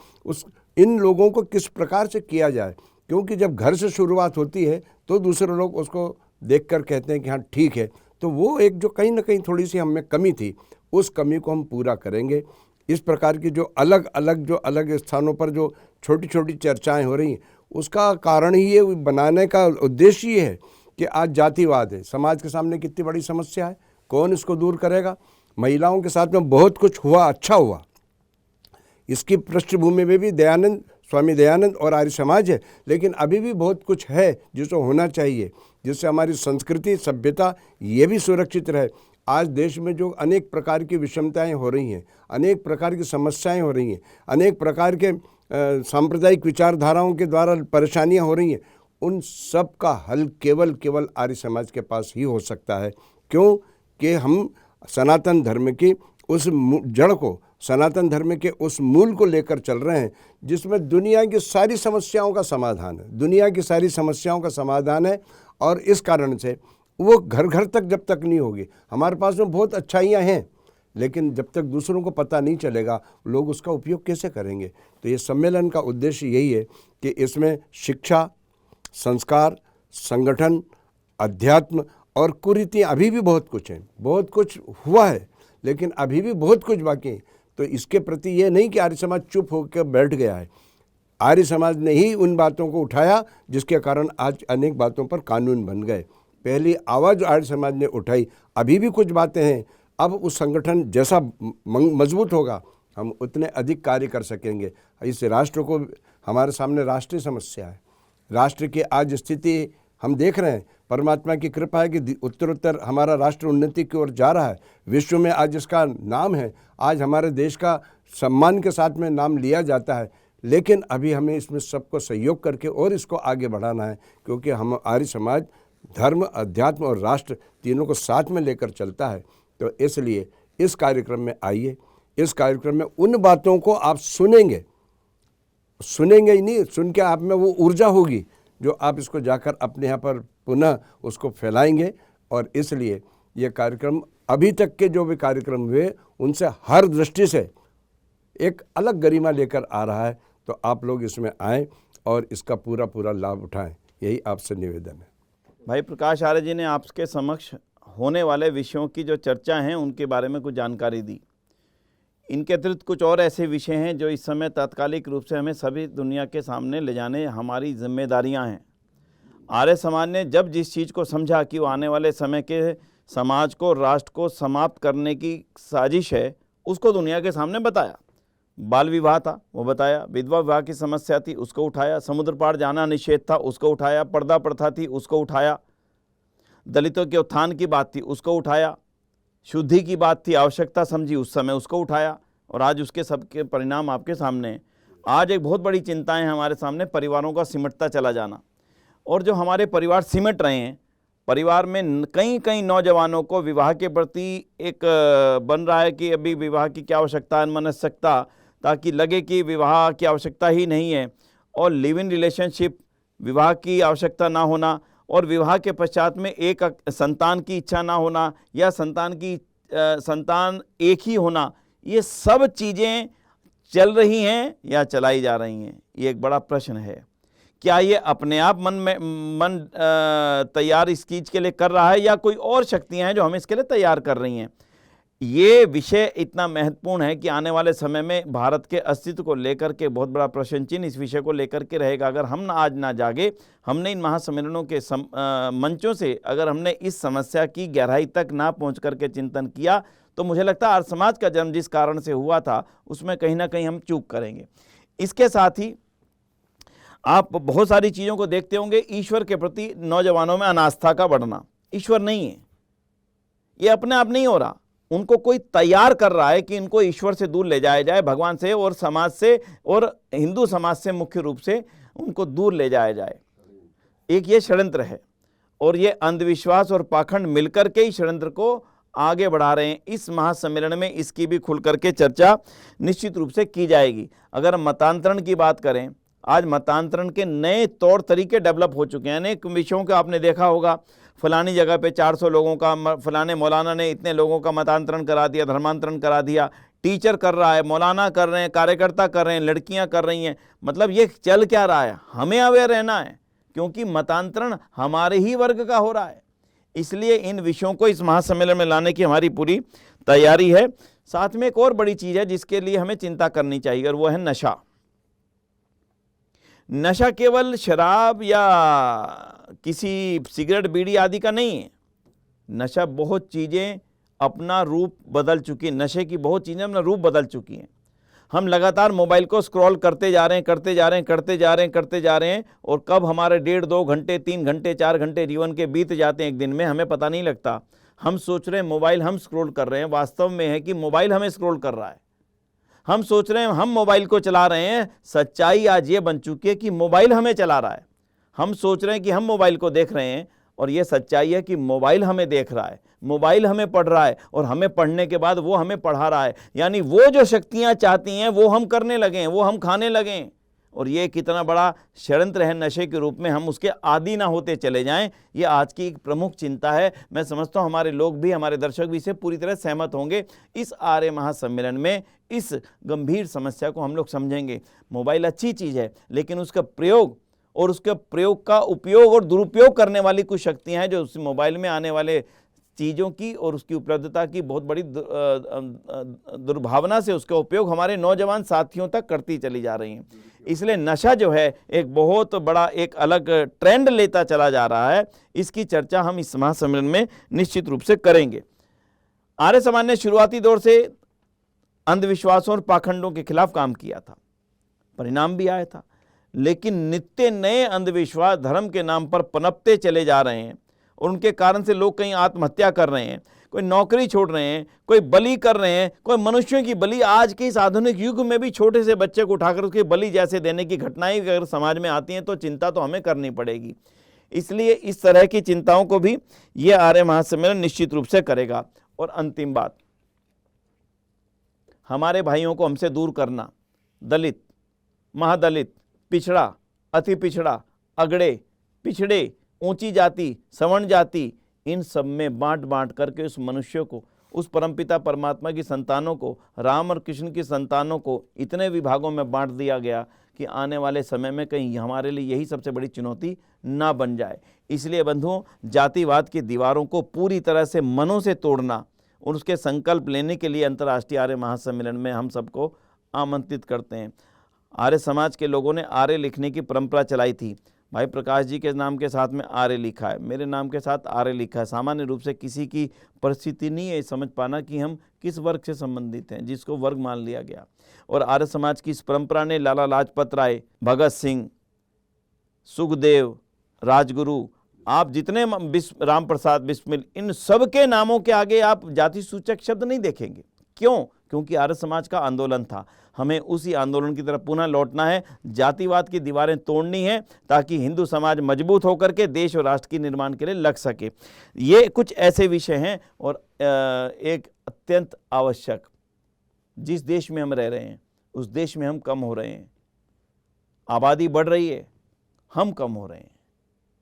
इन लोगों को किस प्रकार से किया जाए, क्योंकि जब घर से शुरुआत होती है तो दूसरे लोग उसको देखकर कहते हैं कि हाँ ठीक है। तो वो एक जो कहीं ना कहीं थोड़ी सी हम में कमी थी, उस कमी को हम पूरा करेंगे। इस प्रकार की जो अलग अलग स्थानों पर जो छोटी छोटी चर्चाएं हो रही हैं, उसका कारण ही ये बनाने का उद्देश्य ये है कि आज जातिवाद है, समाज के सामने कितनी बड़ी समस्या है, कौन इसको दूर करेगा। महिलाओं के साथ में बहुत कुछ हुआ, अच्छा हुआ, इसकी पृष्ठभूमि में भी दयानंद, स्वामी दयानंद और आर्य समाज है, लेकिन अभी भी बहुत कुछ है जिसको होना चाहिए, जिससे हमारी संस्कृति, सभ्यता ये भी सुरक्षित रहे। आज देश में जो अनेक प्रकार की विषमताएं हो रही हैं, अनेक प्रकार की समस्याएं हो रही हैं, अनेक प्रकार के सांप्रदायिक विचारधाराओं के द्वारा परेशानियां हो रही हैं, उन सब का हल केवल आर्य समाज के पास ही हो सकता है। क्यों कि हम सनातन धर्म की उस जड़ को, सनातन धर्म के उस मूल को लेकर चल रहे हैं, जिसमें दुनिया की सारी समस्याओं का समाधान है, दुनिया की सारी समस्याओं का समाधान है। और इस कारण से वो घर घर तक जब तक नहीं होगी, हमारे पास में बहुत अच्छाइयाँ हैं, लेकिन जब तक दूसरों को पता नहीं चलेगा, लोग उसका उपयोग कैसे करेंगे। तो ये सम्मेलन का उद्देश्य यही है कि इसमें शिक्षा, संस्कार, संगठन, अध्यात्म और कुरीतियाँ, अभी भी बहुत कुछ है, बहुत कुछ हुआ है, लेकिन अभी भी बहुत कुछ बाकी है। तो इसके प्रति ये नहीं कि आर्य समाज चुप होकर बैठ गया है, आर्य समाज ने ही उन बातों को उठाया जिसके कारण आज अनेक बातों पर कानून बन गए। पहली आवाज़ आर्य समाज ने उठाई, अभी भी कुछ बातें हैं। अब उस संगठन जैसा मजबूत होगा, हम उतने अधिक कार्य कर सकेंगे। इस राष्ट्र को, हमारे सामने राष्ट्रीय समस्या है, राष्ट्र की आज स्थिति हम देख रहे हैं। परमात्मा की कृपा है कि उत्तरोत्तर हमारा राष्ट्र उन्नति की ओर जा रहा है, विश्व में आज इसका नाम है, आज हमारे देश का सम्मान के साथ में नाम लिया जाता है। लेकिन अभी हमें इसमें सबको सहयोग करके और इसको आगे बढ़ाना है, क्योंकि हम आर्य समाज धर्म, अध्यात्म और राष्ट्र तीनों को साथ में लेकर चलता है। तो इसलिए इस कार्यक्रम में आइए, इस कार्यक्रम में उन बातों को आप सुनेंगे ही नहीं, सुन के आप में वो ऊर्जा होगी जो आप इसको जाकर अपने यहाँ पर पुनः उसको फैलाएंगे। और इसलिए ये कार्यक्रम, अभी तक के जो भी कार्यक्रम हुए, उनसे हर दृष्टि से एक अलग गरिमा लेकर आ रहा है। तो आप लोग इसमें आएँ और इसका पूरा लाभ उठाएं, यही आपसे निवेदन है। भाई प्रकाश आर्य जी ने आपके समक्ष होने वाले विषयों की जो चर्चा हैं उनके बारे में कुछ जानकारी दी। इनके अतिरिक्त कुछ और ऐसे विषय हैं जो इस समय तात्कालिक रूप से हमें सभी दुनिया के सामने ले जाने हमारी जिम्मेदारियां हैं। आर्य समाज ने जब जिस चीज़ को समझा कि वो आने वाले समय के समाज को, राष्ट्र को समाप्त करने की साजिश है, उसको दुनिया के सामने बताया। बाल विवाह था, वो बताया। विधवा विवाह की समस्या थी, उसको उठाया। समुद्र पार जाना निषेध था, उसको उठाया। पर्दा प्रथा थी, उसको उठाया। दलितों के उत्थान की बात थी, उसको उठाया। शुद्धि की बात थी, आवश्यकता समझी उस समय, उसको उठाया। और आज उसके सबके परिणाम आपके सामने। आज एक बहुत बड़ी चिंताएं हमारे सामने, परिवारों का सिमटता चला जाना। और जो हमारे परिवार सिमट रहे हैं, परिवार में कई नौजवानों को विवाह के प्रति एक बन रहा है कि अभी विवाह की क्या आवश्यकता है, मनस्कता, ताकि लगे कि विवाह की आवश्यकता ही नहीं है। और लिव इन रिलेशनशिप, विवाह की आवश्यकता ना होना, और विवाह के पश्चात में एक संतान की इच्छा ना होना, या संतान एक ही होना, ये सब चीज़ें चल रही हैं या चलाई जा रही हैं, ये एक बड़ा प्रश्न है। क्या ये अपने आप मन तैयार इस चीज़ के लिए कर रहा है, या कोई और शक्तियां हैं जो हमें इसके लिए तैयार कर रही हैं? ये विषय इतना महत्वपूर्ण है कि आने वाले समय में भारत के अस्तित्व को लेकर के बहुत बड़ा प्रश्न चिन्ह इस विषय को लेकर के रहेगा। अगर हम आज ना जागे, हमने इन महासम्मेलनों के मंचों से अगर हमने इस समस्या की गहराई तक ना पहुंच करके चिंतन किया, तो मुझे लगता है आर्य समाज का जन्म जिस कारण से हुआ था, उसमें कहीं ना कहीं हम चूक करेंगे। इसके साथ ही आप बहुत सारी चीज़ों को देखते होंगे। ईश्वर के प्रति नौजवानों में अनास्था का बढ़ना, ईश्वर नहीं है, ये अपने आप नहीं हो रहा, उनको कोई तैयार कर रहा है कि इनको ईश्वर से दूर ले जाया जाए, भगवान से और समाज से और हिंदू समाज से मुख्य रूप से उनको दूर ले जाया जाए। एक ये षड्यंत्र है, और ये अंधविश्वास और पाखंड मिलकर के ही षड्यंत्र को आगे बढ़ा रहे हैं। इस महासम्मेलन में इसकी भी खुल करके चर्चा निश्चित रूप से की जाएगी। अगर मतांतरण की बात करें, आज मतांतरण के नए तौर तरीके डेवलप हो चुके हैं। अनेक विषयों को आपने देखा होगा, फलानी जगह पे 400 लोगों का, फलाने मौलाना ने इतने लोगों का मतांतरण करा दिया, धर्मांतरण करा दिया। टीचर कर रहा है, मौलाना कर रहे हैं, कार्यकर्ता कर रहे हैं, लड़कियां कर रही हैं। मतलब ये चल क्या रहा है? हमें अवेयर रहना है, क्योंकि मतांतरण हमारे ही वर्ग का हो रहा है। इसलिए इन विषयों को इस महासम्मेलन में लाने की हमारी पूरी तैयारी है। साथ में एक और बड़ी चीज़ है जिसके लिए हमें चिंता करनी चाहिए, और वो है नशा। नशा केवल शराब या किसी सिगरेट बीड़ी आदि का नहीं है। नशा बहुत चीज़ें अपना रूप बदल चुकी हैं, नशे की बहुत चीज़ें अपना रूप बदल चुकी हैं। हम लगातार मोबाइल को स्क्रॉल करते जा रहे हैं और कब हमारे 1.5-2 घंटे 3 घंटे 4 घंटे जीवन के बीत जाते हैं एक दिन में, हमें पता नहीं लगता। हम सोच रहे हैं मोबाइल हम स्क्रॉल कर रहे हैं, वास्तव में है कि मोबाइल हमें स्क्रॉल कर रहा है। हम सोच रहे हैं हम मोबाइल को चला रहे हैं, सच्चाई आज ये बन चुकी है कि मोबाइल हमें चला रहा है। हम सोच रहे हैं कि हम मोबाइल को देख रहे हैं, और ये सच्चाई है कि मोबाइल हमें देख रहा है, मोबाइल हमें पढ़ रहा है, और हमें पढ़ने के बाद वो हमें पढ़ा रहा है। यानी वो जो शक्तियां चाहती हैं वो हम करने लगे हैं, वो हम खाने लगे हैं। और ये कितना बड़ा षड्यंत्र है नशे के रूप में, हम उसके आदी ना होते चले जाएं, ये आज की एक प्रमुख चिंता है। मैं समझता हूँ हमारे लोग भी, हमारे दर्शक भी इससे पूरी तरह सहमत होंगे। इस आर्य महासम्मेलन में इस गंभीर समस्या को हम लोग समझेंगे। मोबाइल अच्छी चीज़ है, लेकिन उसका प्रयोग और उसके प्रयोग का उपयोग और दुरुपयोग करने वाली कुछ शक्तियां हैं जो उस मोबाइल में आने वाले चीज़ों की और उसकी उपलब्धता की बहुत बड़ी दुर्भावना से उसका उपयोग हमारे नौजवान साथियों तक करती चली जा रही हैं। इसलिए नशा जो है एक बहुत बड़ा एक अलग ट्रेंड लेता चला जा रहा है। इसकी चर्चा हम इस महासम्मेलन में निश्चित रूप से करेंगे। आर्य समाज ने शुरुआती दौर से अंधविश्वासों और पाखंडों के खिलाफ काम किया था, परिणाम भी आया था, लेकिन नित्य नए अंधविश्वास धर्म के नाम पर पनपते चले जा रहे हैं और उनके कारण से लोग कहीं आत्महत्या कर रहे हैं, कोई नौकरी छोड़ रहे हैं, कोई बलि कर रहे हैं, कोई मनुष्यों की बलि। आज के इस आधुनिक युग में भी छोटे से बच्चे को उठाकर उसकी बलि जैसे देने की घटनाएं अगर समाज में आती हैं तो चिंता तो हमें करनी पड़ेगी। इसलिए इस तरह की चिंताओं को भी ये आर्य महासम्मेलन निश्चित रूप से करेगा। और अंतिम बात, हमारे भाइयों को हमसे दूर करना, दलित, महादलित, पिछड़ा, अति पिछड़ा, अगड़े, पिछड़े, ऊंची जाति, सवर्ण जाति, इन सब में बांट बांट करके उस मनुष्य को, उस परमपिता परमात्मा की संतानों को, राम और कृष्ण की संतानों को इतने विभागों में बांट दिया गया कि आने वाले समय में कहीं हमारे लिए यही सबसे बड़ी चुनौती ना बन जाए। इसलिए बंधुओं, जातिवाद की दीवारों को पूरी तरह से मनों से तोड़ना और उसके संकल्प लेने के लिए अंतर्राष्ट्रीय आर्य महासम्मेलन में हम सबको आमंत्रित करते हैं। आर्य समाज के लोगों ने आर्य लिखने की परंपरा चलाई थी। भाई प्रकाश जी के नाम के साथ में आर्य लिखा है, मेरे नाम के साथ आर्य लिखा है। सामान्य रूप से किसी की परिस्थिति नहीं है समझ पाना कि हम किस वर्ग से संबंधित हैं, जिसको वर्ग मान लिया गया। और आर्य समाज की इस परंपरा ने लाला लाजपत राय, भगत सिंह, सुखदेव, राजगुरु, आप जितने राम प्रसाद बिस्मिल, इन सब के नामों के आगे आप जाति सूचक शब्द नहीं देखेंगे। क्यों? क्योंकि आर्य समाज का आंदोलन था। हमें उसी आंदोलन की तरफ पुनः लौटना है, जातिवाद की दीवारें तोड़नी है ताकि हिंदू समाज मजबूत होकर के देश और राष्ट्र के निर्माण के लिए लग सके। ये कुछ ऐसे विषय हैं और एक अत्यंत आवश्यक, जिस देश में हम रह रहे हैं उस देश में हम कम हो रहे हैं, आबादी बढ़ रही है, हम कम हो रहे हैं।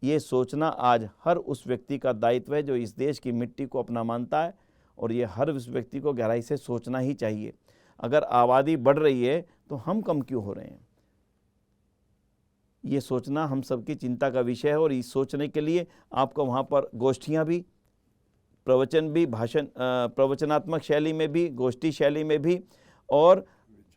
ये सोचना आज हर उस व्यक्ति का दायित्व है जो इस देश की मिट्टी को अपना मानता है, और ये हर उस व्यक्ति को गहराई से सोचना ही चाहिए। अगर आबादी बढ़ रही है तो हम कम क्यों हो रहे हैं, ये सोचना हम सबकी चिंता का विषय है। और इस सोचने के लिए आपको वहाँ पर गोष्ठियाँ भी, प्रवचन भी, भाषण, प्रवचनात्मक शैली में भी, गोष्ठी शैली में भी, और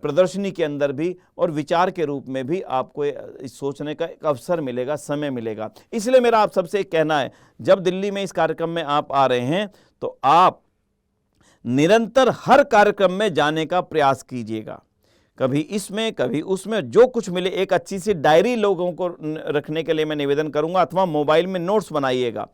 प्रदर्शनी के अंदर भी, और विचार के रूप में भी आपको इस सोचने का एक अवसर मिलेगा, समय मिलेगा। इसलिए मेरा आप सबसे एक कहना है, जब दिल्ली में इस कार्यक्रम में आप आ रहे हैं तो आप निरंतर हर कार्यक्रम में जाने का प्रयास कीजिएगा। कभी इसमें कभी उसमें, जो कुछ मिले एक अच्छी सी डायरी लोगों को रखने के लिए मैं निवेदन करूंगा, अथवा मोबाइल में नोट्स बनाइएगा,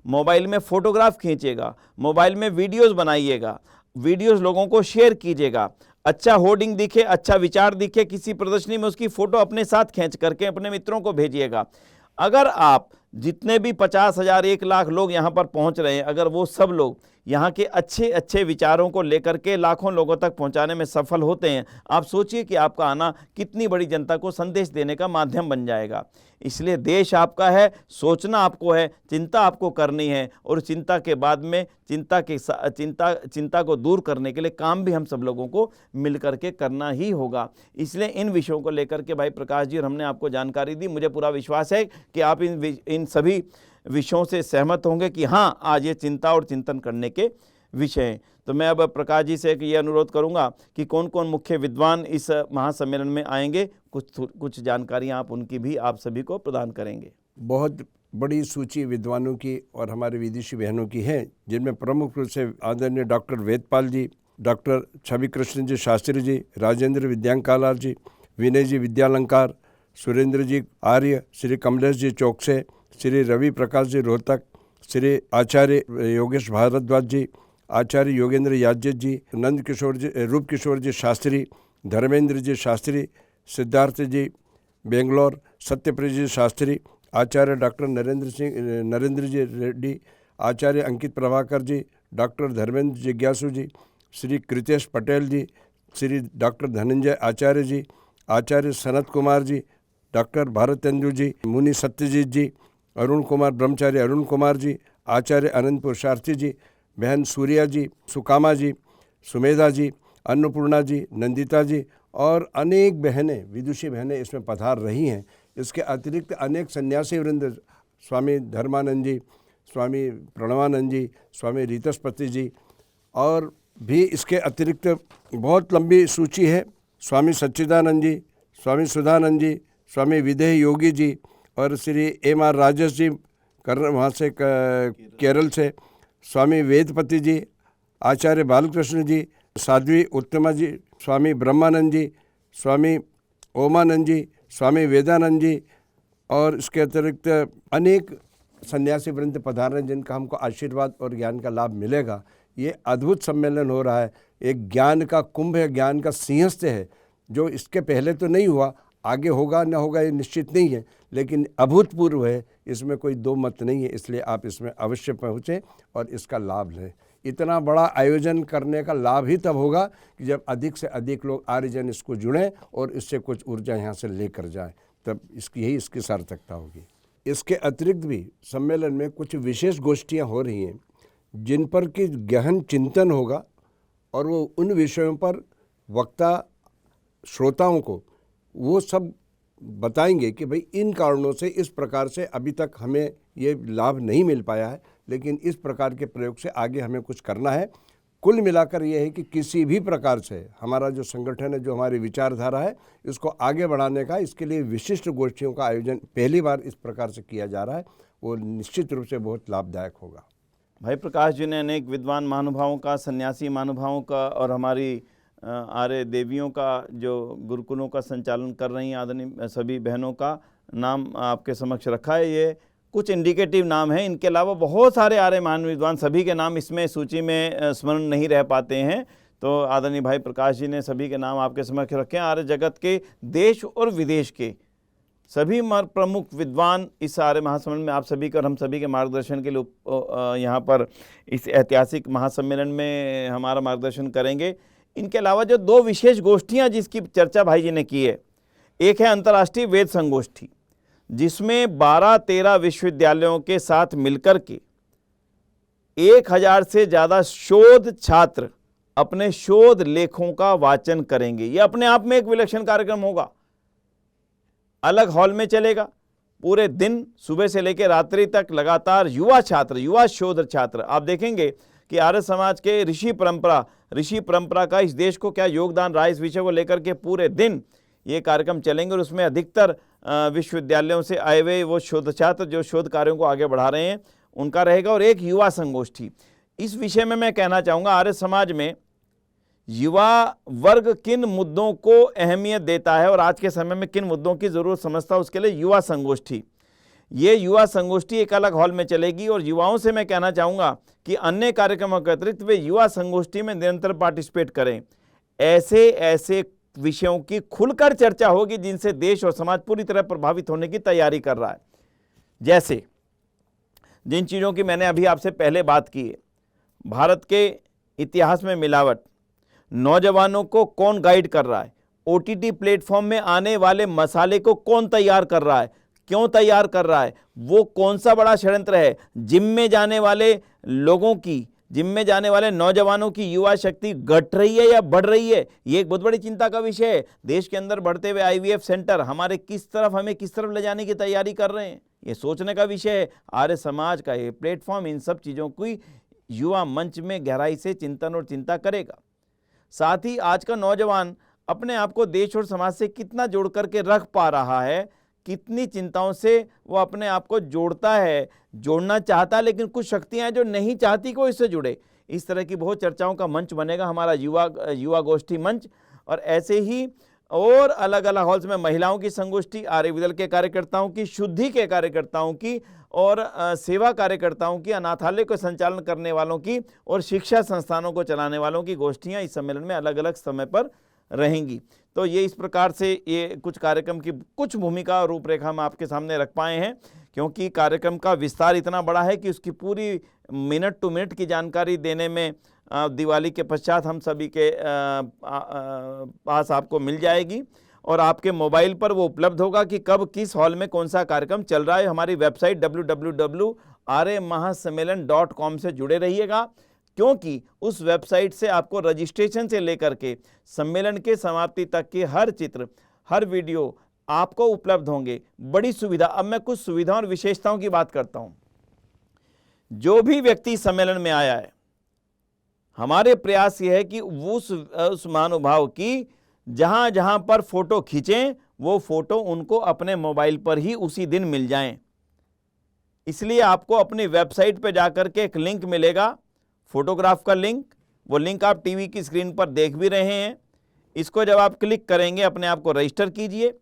मोबाइल में फोटोग्राफ खींचिएगा, मोबाइल में वीडियोस बनाइएगा, वीडियोस लोगों को शेयर कीजिएगा। अच्छा होर्डिंग दिखे, अच्छा विचार दिखे किसी प्रदर्शनी में, उसकी फोटो अपने साथ खींच करके अपने मित्रों को भेजिएगा। अगर आप जितने भी 50,000 1 लाख लोग यहाँ पर पहुँच रहे हैं, अगर वो सब लोग यहाँ के अच्छे अच्छे विचारों को लेकर के लाखों लोगों तक पहुँचाने में सफल होते हैं, आप सोचिए कि आपका आना कितनी बड़ी जनता को संदेश देने का माध्यम बन जाएगा। इसलिए देश आपका है, सोचना आपको है, चिंता आपको करनी है, और चिंता के बाद में चिंता को दूर करने के लिए काम भी हम सब लोगों को मिल करके करना ही होगा। इसलिए इन विषयों को लेकर के भाई प्रकाश जी और हमने आपको जानकारी दी। मुझे पूरा विश्वास है कि आप इन सभी विषयों से सहमत होंगे कि हाँ, आज ये चिंता और चिंतन करने के विषय हैं। तो मैं अब प्रकाश जी से ये अनुरोध करूंगा कि कौन कौन मुख्य विद्वान इस महासम्मेलन में आएंगे, कुछ जानकारियां आप उनकी भी आप सभी को प्रदान करेंगे। बहुत बड़ी सूची विद्वानों की और हमारे विदेशी बहनों की है, जिनमें प्रमुख रूप से आदरणीय डॉक्टर वेदपाल जी, डॉक्टर छवि कृष्ण जी शास्त्री जी, राजेंद्र विद्यांकालार जी, विनय जी विद्यालंकार, सुरेंद्र जी आर्य, श्री कमलेश जी चौकसे, श्री रवि प्रकाश जी रोहतक, श्री आचार्य योगेश भारद्वाज जी, आचार्य योगेंद्र याज्य जी, नंद किशोर जी, रूप किशोर जी शास्त्री, धर्मेंद्र जी शास्त्री, सिद्धार्थ जी बेंगलोर, सत्यप्रिय जी शास्त्री, आचार्य डॉक्टर नरेंद्र जी रेड्डी, आचार्य अंकित प्रभाकर जी, डॉक्टर धर्मेंद्र जिज्ञासु जी, श्री कृतेश पटेल जी, श्री डॉक्टर धनंजय आचार्य जी, आचार्य सनत कुमार जी, डॉक्टर भारतेंदु जी, मुनि सत्यजीत जी, अरुण कुमार ब्रह्मचारी अरुण कुमार जी, आचार्य अनंत पुरुषार्थी जी, बहन सूर्या जी, सुकामा जी, सुमेधा जी, अन्नपूर्णा जी, नंदिता जी और अनेक बहनें, विदुषी बहनें इसमें पधार रही हैं। इसके अतिरिक्त अनेक सन्यासी वृंद, स्वामी धर्मानंद जी, स्वामी प्रणवानंद जी, स्वामी रीतस्पति जी और भी इसके अतिरिक्त बहुत लंबी सूची है। स्वामी सच्चिदानंद जी, स्वामी सुधानंद जी, स्वामी विदेह योगी जी और श्री M.R. राजेश जी वहाँ से केरल से, स्वामी वेदपति जी, आचार्य बालकृष्ण जी, साध्वी उत्तमा जी, स्वामी ब्रह्मानंद जी, स्वामी ओमानंद जी, स्वामी वेदानंद जी और इसके अतिरिक्त अनेक सन्यासी वृंद पधार रहे हैं, जिनका हमको आशीर्वाद और ज्ञान का लाभ मिलेगा। ये अद्भुत सम्मेलन हो रहा है, एक ज्ञान का कुंभ है, ज्ञान का सिंहस्थ है, जो इसके पहले तो नहीं हुआ, आगे होगा न होगा ये निश्चित नहीं है, लेकिन अभूतपूर्व है, इसमें कोई दो मत नहीं है। इसलिए आप इसमें अवश्य पहुँचें और इसका लाभ लें। इतना बड़ा आयोजन करने का लाभ ही तब होगा कि जब अधिक से अधिक लोग आर्यजन इसको जुड़ें और इससे कुछ ऊर्जा यहाँ से लेकर जाएं, तब इसकी सार्थकता होगी। इसके अतिरिक्त भी सम्मेलन में कुछ विशेष गोष्ठियाँ हो रही हैं, जिन पर कि गहन चिंतन होगा और वो उन विषयों पर वक्ता श्रोताओं को वो सब बताएंगे कि भाई इन कारणों से इस प्रकार से अभी तक हमें ये लाभ नहीं मिल पाया है, लेकिन इस प्रकार के प्रयोग से आगे हमें कुछ करना है। कुल मिलाकर ये है कि किसी भी प्रकार से हमारा जो संगठन है, जो हमारी विचारधारा है, इसको आगे बढ़ाने का, इसके लिए विशिष्ट गोष्ठियों का आयोजन पहली बार इस प्रकार से किया जा रहा है, वो निश्चित रूप से बहुत लाभदायक होगा। भाई प्रकाश जी ने अनेक विद्वान महानुभावों का, सन्यासी महानुभावों का और हमारी आर्य देवियों का जो गुरुकुलों का संचालन कर रही हैं आदरणीय सभी बहनों का नाम आपके समक्ष रखा है। ये कुछ इंडिकेटिव नाम हैं, इनके अलावा बहुत सारे आर्य महान विद्वान, सभी के नाम इसमें सूची में स्मरण नहीं रह पाते हैं। तो आदरणीय भाई प्रकाश जी ने सभी के नाम आपके समक्ष रखे हैं। आर्य जगत के देश और विदेश के सभी प्रमुख विद्वान इस आर्य महासम्मेलन में आप सभी का और हम सभी के मार्गदर्शन के लिए यहाँ पर इस ऐतिहासिक महासम्मेलन में हमारा मार्गदर्शन करेंगे। इनके अलावा जो दो विशेष गोष्ठियाँ जिसकी चर्चा भाई जी ने की है, एक है अंतर्राष्ट्रीय वेद संगोष्ठी, जिसमें 12-13 विश्वविद्यालयों के साथ मिलकर के 1000 से ज़्यादा शोध छात्र अपने शोध लेखों का वाचन करेंगे। ये अपने आप में एक विलक्षण कार्यक्रम होगा। अलग हॉल में चलेगा, पूरे दिन सुबह से लेकर रात्रि तक लगातार युवा छात्र, युवा शोध छात्र, आप देखेंगे कि आर्य समाज के ऋषि परंपरा का इस देश को क्या योगदान रहा, इस विषय को लेकर के पूरे दिन ये कार्यक्रम चलेंगे और उसमें अधिकतर विश्वविद्यालयों से आए हुए वो शोध छात्र जो शोध कार्यों को आगे बढ़ा रहे हैं उनका रहेगा। और एक युवा संगोष्ठी, इस विषय में मैं कहना चाहूँगा आर्य समाज में युवा वर्ग किन मुद्दों को अहमियत देता है और आज के समय में किन मुद्दों की ज़रूरत समझता है, उसके लिए युवा संगोष्ठी, ये युवा संगोष्ठी एक अलग हॉल में चलेगी। और युवाओं से मैं कहना चाहूँगा कि अन्य कार्यक्रमों के अतिरिक्त वे युवा संगोष्ठी में निरंतर पार्टिसिपेट करें। ऐसे ऐसे विषयों की खुलकर चर्चा होगी जिनसे देश और समाज पूरी तरह प्रभावित होने की तैयारी कर रहा है। जैसे जिन चीज़ों की मैंने अभी आपसे पहले बात की है, भारत के इतिहास में मिलावट, नौजवानों को कौन गाइड कर रहा है, OTT प्लेटफॉर्म में आने वाले मसाले को कौन तैयार कर रहा है, क्यों तैयार कर रहा है, वो कौन सा बड़ा षड्यंत्र है, जिम में जाने वाले लोगों की, जिम में जाने वाले नौजवानों की युवा शक्ति घट रही है या बढ़ रही है, ये एक बहुत बड़ी चिंता का विषय है। देश के अंदर बढ़ते हुए IVF सेंटर हमें किस तरफ ले जाने की तैयारी कर रहे हैं, ये सोचने का विषय है। आर्य समाज का ये प्लेटफॉर्म इन सब चीज़ों की युवा मंच में गहराई से चिंतन और चिंता करेगा। साथ ही आज का नौजवान अपने आप को देश और समाज से कितना जोड़ करके रख पा रहा है, कितनी चिंताओं से वो अपने आप को जोड़ता है, जोड़ना चाहता है, लेकिन कुछ शक्तियां हैं जो नहीं चाहती कि वो इससे जुड़े। इस तरह की बहुत चर्चाओं का मंच बनेगा हमारा युवा गोष्ठी मंच। और ऐसे ही और अलग अलग हॉल्स में महिलाओं की संगोष्ठी, आर्य विदल के कार्यकर्ताओं की, शुद्धि के कार्यकर्ताओं की और सेवा कार्यकर्ताओं की, अनाथालय को संचालन करने वालों की और शिक्षा संस्थानों को चलाने वालों की गोष्ठियां इस सम्मेलन में अलग अलग समय पर रहेंगी। तो ये इस प्रकार से ये कुछ कार्यक्रम की कुछ भूमिका और रूपरेखा हम आपके सामने रख पाए हैं, क्योंकि कार्यक्रम का विस्तार इतना बड़ा है कि उसकी पूरी मिनट टू मिनट की जानकारी देने में दिवाली के पश्चात हम सभी के पास आपको मिल जाएगी और आपके मोबाइल पर वो उपलब्ध होगा कि कब किस हॉल में कौन सा कार्यक्रम चल रहा है। हमारी वेबसाइट www.aryamahasammelen.com से जुड़े रहिएगा, क्योंकि उस वेबसाइट से आपको रजिस्ट्रेशन से लेकर के सम्मेलन के समाप्ति तक के हर चित्र, हर वीडियो आपको उपलब्ध होंगे। बड़ी सुविधा। अब मैं कुछ सुविधाओं और विशेषताओं की बात करता हूं। जो भी व्यक्ति सम्मेलन में आया है, हमारे प्रयास यह है कि उस महानुभाव की जहां जहां पर फोटो खींचें, वो फोटो उनको अपने मोबाइल पर ही उसी दिन मिल जाएं। इसलिए आपको अपनी वेबसाइट पर जाकर के एक लिंक मिलेगा, फोटोग्राफ का लिंक। वो लिंक आप टीवी की स्क्रीन पर देख भी रहे हैं। इसको जब आप क्लिक करेंगे, अपने आप को रजिस्टर कीजिए।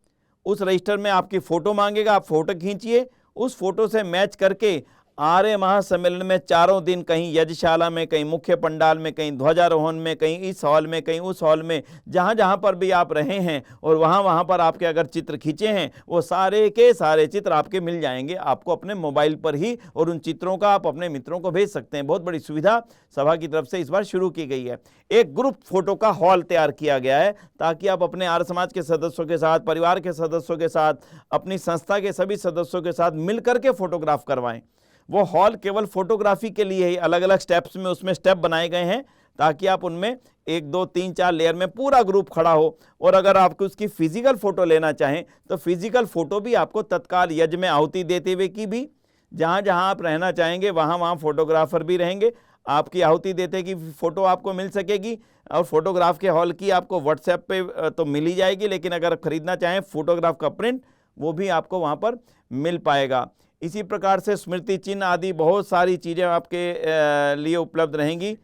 उस रजिस्टर में आपकी फ़ोटो मांगेगा, आप फोटो खींचिए। उस फोटो से मैच करके आर्य महासम्मेलन में चारों दिन कहीं यज्ञशाला में, कहीं मुख्य पंडाल में, कहीं ध्वजारोहण में, कहीं इस हॉल में, कहीं उस हॉल में, जहाँ जहाँ पर भी आप रहे हैं और वहाँ पर आपके अगर चित्र खींचे हैं, वो सारे के सारे चित्र आपके मिल जाएंगे आपको अपने मोबाइल पर ही। और उन चित्रों का आप अपने मित्रों को भेज सकते हैं। बहुत बड़ी सुविधा सभा की तरफ से इस बार शुरू की गई है। एक ग्रुप फोटो का हॉल तैयार किया गया है ताकि आप अपने आर्य समाज के सदस्यों के साथ, परिवार के सदस्यों के साथ, अपनी संस्था के सभी सदस्यों के साथ मिलकर के फोटोग्राफ करवाएं। वो हॉल केवल फोटोग्राफी के लिए ही अलग अलग स्टेप्स में उसमें स्टेप बनाए गए हैं ताकि आप उनमें 1 2 3 4 लेयर में पूरा ग्रुप खड़ा हो। और अगर आपको उसकी फिजिकल फोटो लेना चाहें तो फिजिकल फोटो भी आपको तत्काल यज्ञ में आहुति देते हुए की भी, जहां जहां आप रहना चाहेंगे वहां फोटोग्राफर भी रहेंगे। आपकी आहुति देते की फोटो आपको मिल सकेगी। और फोटोग्राफ के हॉल की आपको व्हाट्सएप पे तो मिल ही जाएगी, लेकिन अगर खरीदना चाहें फोटोग्राफ का प्रिंट, वो भी आपको वहां पर मिल पाएगा। इसी प्रकार से स्मृति चिन्ह आदि बहुत सारी चीज़ें आपके लिए उपलब्ध रहेंगी।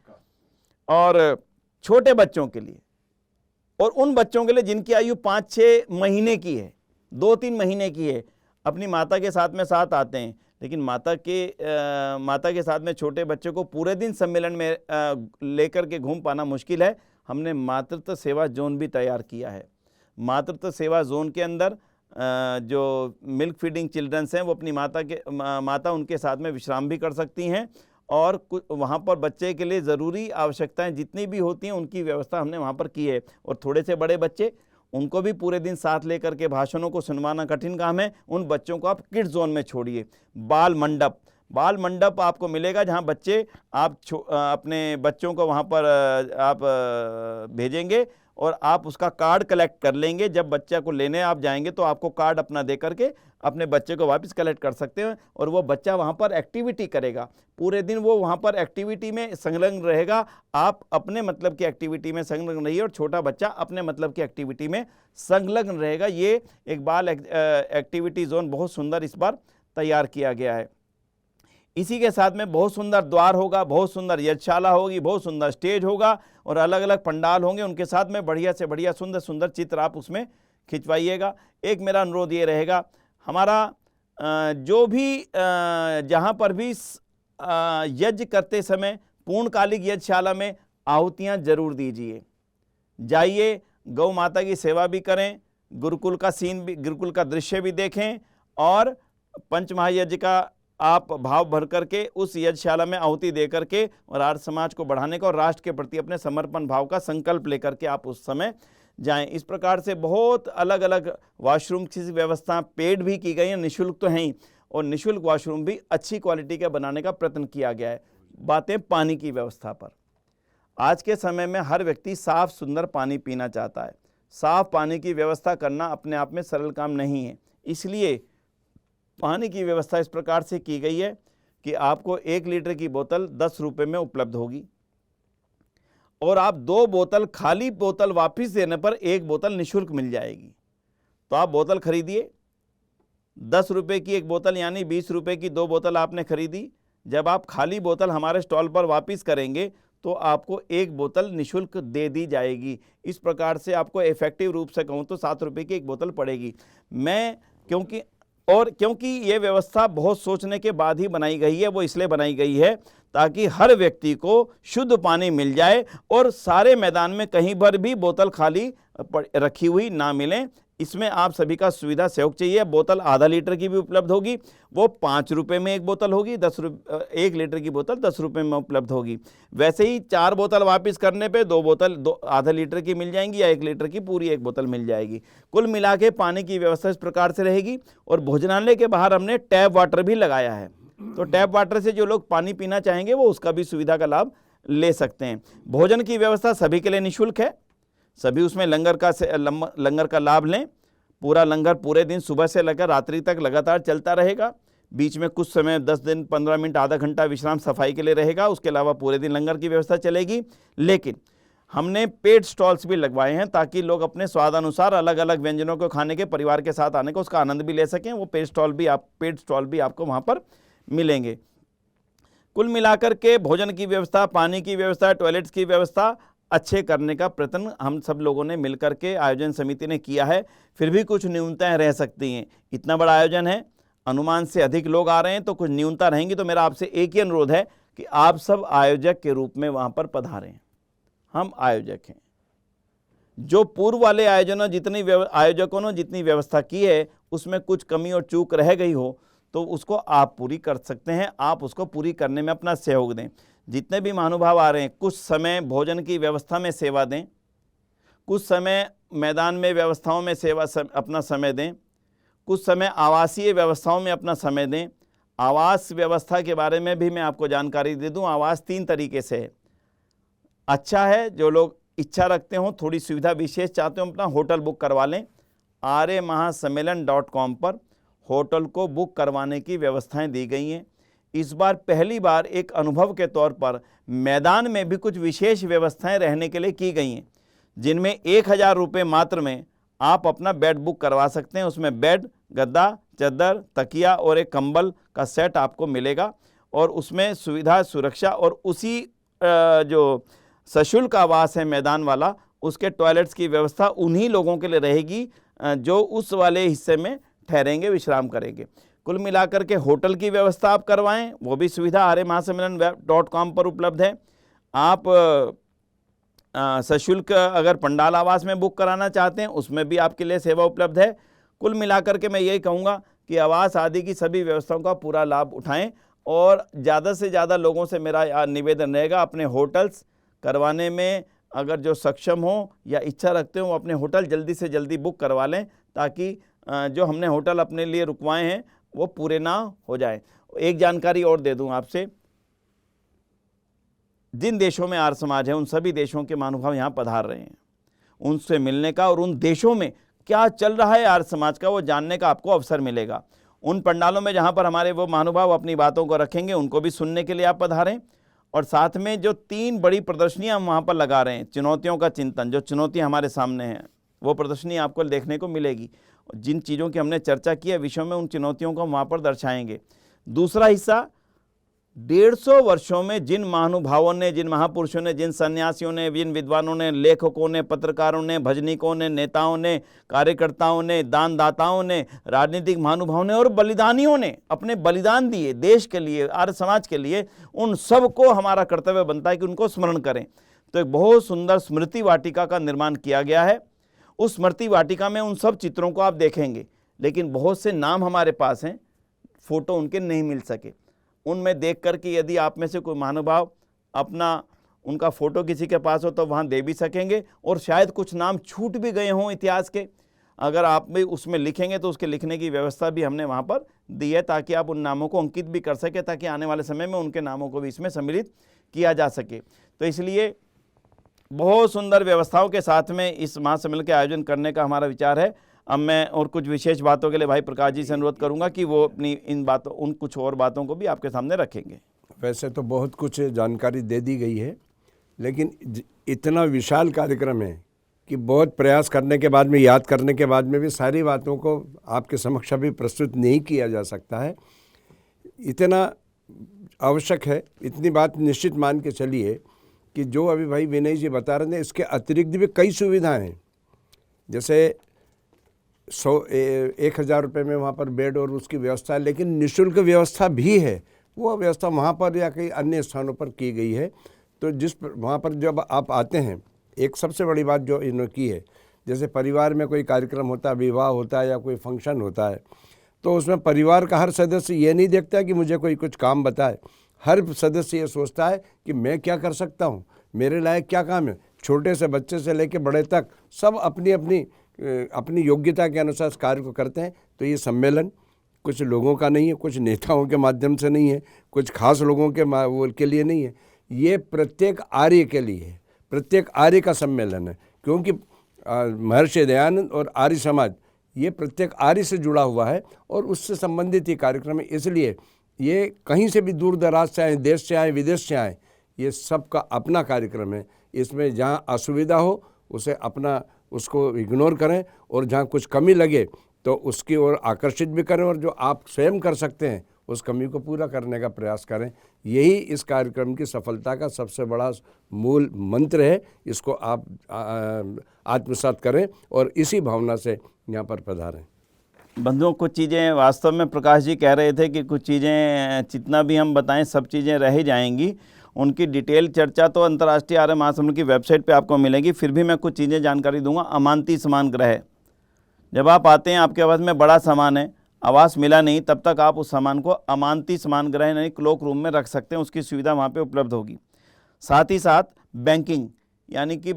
और छोटे बच्चों के लिए और उन बच्चों के लिए जिनकी आयु 5-6 महीने की है, 2-3 महीने की है, अपनी माता के साथ में साथ आते हैं, लेकिन माता के साथ में छोटे बच्चों को पूरे दिन सम्मेलन में लेकर के घूम पाना मुश्किल है। हमने मातृत्व सेवा जोन भी तैयार किया है। मातृत्व सेवा जोन के अंदर जो मिल्क फीडिंग चिल्ड्रंस हैं, वो अपनी माता उनके साथ में विश्राम भी कर सकती हैं। और वहाँ पर बच्चे के लिए ज़रूरी आवश्यकताएं जितनी भी होती हैं उनकी व्यवस्था हमने वहाँ पर की है। और थोड़े से बड़े बच्चे, उनको भी पूरे दिन साथ लेकर के भाषणों को सुनवाना कठिन काम है। उन बच्चों को आप किड्स जोन में छोड़िए। बाल मंडप आपको मिलेगा, जहाँ बच्चे आप अपने बच्चों को वहाँ पर आप भेजेंगे और आप उसका कार्ड कलेक्ट कर लेंगे। जब बच्चा को लेने आप जाएंगे तो आपको कार्ड अपना दे करके अपने बच्चे को वापस कलेक्ट कर सकते हैं। और वो बच्चा वहाँ पर एक्टिविटी करेगा, पूरे दिन वो वहाँ पर एक्टिविटी में संलग्न रहेगा। आप अपने मतलब की एक्टिविटी में संलग्न रहिए और छोटा बच्चा अपने मतलब की एक्टिविटी में संलग्न रहेगा। ये एक बाल एक्टिविटी जोन बहुत सुंदर इस बार तैयार किया गया है। इसी के साथ में बहुत सुंदर द्वार होगा, बहुत सुंदर यज्ञशाला होगी, बहुत सुंदर स्टेज होगा और अलग अलग पंडाल होंगे। उनके साथ में बढ़िया से बढ़िया सुंदर सुंदर चित्र आप उसमें खिंचवाइएगा। एक मेरा अनुरोध ये रहेगा, हमारा जो भी जहाँ पर भी यज्ञ करते समय पूर्णकालिक यज्ञशाला में आहुतियाँ जरूर दीजिए। जाइए, गौ माता की सेवा भी करें, गुरुकुल का सीन भी, गुरुकुल का दृश्य भी देखें और पंचमहायज्ञ का आप भाव भर करके उस यज्ञशाला में आहुति दे करके और आर्य समाज को बढ़ाने का और राष्ट्र के प्रति अपने समर्पण भाव का संकल्प लेकर के आप उस समय जाएं। इस प्रकार से बहुत अलग अलग वॉशरूम की व्यवस्था पेड भी की गई है, निःशुल्क तो हैं ही, और निःशुल्क वॉशरूम भी अच्छी क्वालिटी का बनाने का प्रयत्न किया गया है। बातें पानी की व्यवस्था पर। आज के समय में हर व्यक्ति साफ सुंदर पानी पीना चाहता है। साफ पानी की व्यवस्था करना अपने आप में सरल काम नहीं है, इसलिए पानी की व्यवस्था इस प्रकार से की गई है कि आपको 1 लीटर की बोतल 10 रुपये में उपलब्ध होगी और आप 2 बोतल खाली बोतल वापस देने पर 1 बोतल निःशुल्क मिल जाएगी। तो आप बोतल खरीदिए, 10 रुपये की 1 बोतल यानी 20 रुपये की 2 बोतल आपने खरीदी। जब आप खाली बोतल हमारे स्टॉल पर वापस करेंगे तो आपको 1 बोतल निःशुल्क दे दी जाएगी। इस प्रकार से आपको इफेक्टिव रूप से कहूँ तो 7 रुपये की 1 बोतल पड़ेगी। क्योंकि ये व्यवस्था बहुत सोचने के बाद ही बनाई गई है, वो इसलिए बनाई गई है ताकि हर व्यक्ति को शुद्ध पानी मिल जाए और सारे मैदान में कहीं पर भी बोतल खाली रखी हुई ना मिले। इसमें आप सभी का सुविधा सहयोग चाहिए। बोतल आधा लीटर की भी उपलब्ध होगी, वो 5 रुपये में 1 बोतल होगी। 1 लीटर की बोतल 10 रुपये में उपलब्ध होगी। वैसे ही 4 बोतल वापस करने पे 2 बोतल आधा लीटर की मिल जाएंगी या 1 लीटर की पूरी 1 बोतल मिल जाएगी। कुल मिला के पानी की व्यवस्था इस प्रकार से रहेगी। और भोजनालय के बाहर हमने टैप वाटर भी लगाया है, तो टैप वाटर से जो लोग पानी पीना चाहेंगे वो उसका भी सुविधा का लाभ ले सकते हैं। भोजन की व्यवस्था सभी के लिए निःशुल्क है, सभी उसमें लंगर का लाभ लें। पूरा लंगर पूरे दिन सुबह से लेकर रात्रि तक लगातार चलता रहेगा। बीच में कुछ समय 10 दिन 15 मिनट आधा घंटा विश्राम सफाई के लिए रहेगा, उसके अलावा पूरे दिन लंगर की व्यवस्था चलेगी। लेकिन हमने पेड स्टॉल्स भी लगवाए हैं ताकि लोग अपने स्वादानुसार अलग अलग व्यंजनों को खाने के, परिवार के साथ आने का उसका आनंद भी ले सकें। वो पेड स्टॉल भी आपको वहाँ पर मिलेंगे। कुल मिलाकर के भोजन की व्यवस्था, पानी की व्यवस्था, टॉयलेट्स की व्यवस्था अच्छे करने का प्रयत्न हम सब लोगों ने मिलकर के आयोजन समिति ने किया है। फिर भी कुछ न्यूनताएं रह सकती हैं। इतना बड़ा आयोजन है, अनुमान से अधिक लोग आ रहे हैं, तो कुछ न्यूनता रहेंगी। तो मेरा आपसे एक ही अनुरोध है कि आप सब आयोजक के रूप में वहाँ पर पधारें। हम आयोजक हैं। जो पूर्व वाले आयोजकों ने जितनी व्यवस्था की है उसमें कुछ कमी और चूक रह गई हो तो उसको आप पूरी कर सकते हैं। आप उसको पूरी करने में अपना सहयोग दें। जितने भी महानुभाव आ रहे हैं, कुछ समय भोजन की व्यवस्था में सेवा दें, कुछ समय मैदान में व्यवस्थाओं में अपना समय दें, कुछ समय आवासीय व्यवस्थाओं में अपना समय दें। आवास व्यवस्था के बारे में भी मैं आपको जानकारी दे दूं। आवास 3 तरीके से है। अच्छा है, जो लोग इच्छा रखते हो, थोड़ी सुविधा विशेष चाहते हो, अपना होटल बुक करवा लें। aryamahasammelan.com पर होटल को बुक करवाने की व्यवस्थाएं दी गई हैं। इस बार पहली बार एक अनुभव के तौर पर मैदान में भी कुछ विशेष व्यवस्थाएं रहने के लिए की गई हैं, जिनमें 1000 रुपये मात्र में आप अपना बेड बुक करवा सकते हैं। उसमें बेड, गद्दा, चादर, तकिया और एक कंबल का सेट आपको मिलेगा और उसमें सुविधा, सुरक्षा और उसी जो सशुल्क आवास है मैदान वाला, उसके टॉयलेट्स की व्यवस्था उन्हीं लोगों के लिए रहेगी जो उस वाले हिस्से में ठहरेंगे, विश्राम करेंगे। कुल मिलाकर के होटल की व्यवस्था आप करवाएं, वो भी सुविधा aryamahasammelan.com पर उपलब्ध है। आप सशुल्क अगर पंडाल आवास में बुक कराना चाहते हैं उसमें भी आपके लिए सेवा उपलब्ध है। कुल मिलाकर के मैं यही कहूँगा कि आवास आदि की सभी व्यवस्थाओं का पूरा लाभ उठाएं और ज़्यादा से ज़्यादा लोगों से मेरा निवेदन रहेगा, अपने होटल्स करवाने में अगर जो सक्षम हो या इच्छा रखते हो अपने होटल जल्दी से जल्दी बुक करवा लें, ताकि जो हमने होटल अपने लिए रुकवाए हैं वो पूरे ना हो जाए। एक जानकारी और दे दूं आपसे, जिन देशों में आर्य समाज है उन सभी देशों के महानुभाव यहाँ पधार रहे हैं। उनसे मिलने का और उन देशों में क्या चल रहा है आर्य समाज का वो जानने का आपको अवसर मिलेगा। उन पंडालों में जहाँ पर हमारे वो महानुभाव अपनी बातों को रखेंगे उनको भी सुनने के लिए आप पधारें। और साथ में जो 3 बड़ी प्रदर्शनियाँ हम वहाँ पर लगा रहे हैं, चुनौतियों का चिंतन, जो चुनौतियाँ हमारे सामने हैं वो प्रदर्शनी आपको देखने को मिलेगी। जिन चीज़ों की हमने चर्चा की है विषयों में, उन चुनौतियों को हम वहाँ पर दर्शाएंगे। दूसरा हिस्सा 150 वर्षों में जिन महानुभावों ने, जिन महापुरुषों ने, जिन सन्यासियों ने, जिन विद्वानों ने, लेखकों ने, पत्रकारों ने, भजनिकों ने, नेताओं ने, कार्यकर्ताओं ने, दानदाताओं ने, राजनीतिक महानुभावों ने और बलिदानियों ने अपने बलिदान दिए देश के लिए, आर्य समाज के लिए, उन सबको हमारा कर्तव्य बनता है कि उनको स्मरण करें। तो एक बहुत सुंदर स्मृति वाटिका का निर्माण किया गया है। उस स्मृति वाटिका में उन सब चित्रों को आप देखेंगे, लेकिन बहुत से नाम हमारे पास हैं, फोटो उनके नहीं मिल सके। उनमें देख कर के यदि आप में से कोई महानुभाव अपना उनका फ़ोटो किसी के पास हो तो वहाँ दे भी सकेंगे। और शायद कुछ नाम छूट भी गए हों इतिहास के, अगर आप भी उसमें लिखेंगे तो उसके लिखने की व्यवस्था भी हमने वहाँ पर दी है, ताकि आप उन नामों को अंकित भी कर सके, ताकि आने वाले समय में उनके नामों को भी इसमें सम्मिलित किया जा सके। तो इसलिए बहुत सुंदर व्यवस्थाओं के साथ में इस महासम्मेलन के आयोजन करने का हमारा विचार है। अब मैं और कुछ विशेष बातों के लिए भाई प्रकाश जी से अनुरोध करूंगा कि वो अपनी इन बातों उन कुछ और बातों को भी आपके सामने रखेंगे। वैसे तो बहुत कुछ जानकारी दे दी गई है, लेकिन इतना विशाल कार्यक्रम है कि बहुत प्रयास करने के बाद में, याद करने के बाद में भी सारी बातों को आपके समक्ष अभी प्रस्तुत नहीं किया जा सकता है। इतना आवश्यक है, इतनी बात निश्चित मान के चलिए कि जो अभी भाई विनय जी बता रहे हैं, इसके अतिरिक्त भी कई सुविधाएं हैं। जैसे 1,000 रुपये में वहाँ पर बेड और उसकी व्यवस्था है, लेकिन निःशुल्क व्यवस्था भी है। वो व्यवस्था वहाँ पर या कई अन्य स्थानों पर की गई है। तो वहाँ पर जब आप आते हैं, एक सबसे बड़ी बात जो इन्होंने की है, जैसे परिवार में कोई कार्यक्रम होता है, विवाह होता है या कोई फंक्शन होता है, तो उसमें परिवार का हर सदस्य ये नहीं देखता कि मुझे कोई कुछ काम बताए। हर सदस्य ये सोचता है कि मैं क्या कर सकता हूँ, मेरे लायक क्या काम है। छोटे से बच्चे से लेकर बड़े तक सब अपनी योग्यता के अनुसार इस कार्य को करते हैं। तो ये सम्मेलन कुछ लोगों का नहीं है, कुछ नेताओं के माध्यम से नहीं है, कुछ खास लोगों के लिए नहीं है, ये प्रत्येक आर्य के लिए है, प्रत्येक आर्य का सम्मेलन है। क्योंकि महर्षि दयानंद और आर्य समाज ये प्रत्येक आर्य से जुड़ा हुआ है और उससे संबंधित ये कार्यक्रम है। इसलिए ये कहीं से भी दूर दराज से आए, देश से आए, विदेश से आए, ये सबका अपना कार्यक्रम है। इसमें जहाँ असुविधा हो उसे उसको इग्नोर करें और जहाँ कुछ कमी लगे तो उसकी ओर आकर्षित भी करें, और जो आप स्वयं कर सकते हैं उस कमी को पूरा करने का प्रयास करें। यही इस कार्यक्रम की सफलता का सबसे बड़ा मूल मंत्र है। इसको आप आत्मसात करें और इसी भावना से यहाँ पर पधारें। बंधुओं, कुछ चीज़ें वास्तव में प्रकाश जी कह रहे थे कि कुछ चीज़ें जितना भी हम बताएं सब चीज़ें रह ही जाएंगी। उनकी डिटेल चर्चा तो अंतर्राष्ट्रीय आर्य महासम्मेलन की वेबसाइट पे आपको मिलेगी। फिर भी मैं कुछ चीज़ें जानकारी दूंगा। अमांती समान ग्रह, जब आप आते हैं आपके पास में बड़ा सामान है, आवास मिला नहीं, तब तक आप उस सामान को अमांती समान ग्रह यानी क्लोक रूम में रख सकते हैं। उसकी सुविधा वहाँ पे उपलब्ध होगी। साथ ही साथ बैंकिंग यानी कि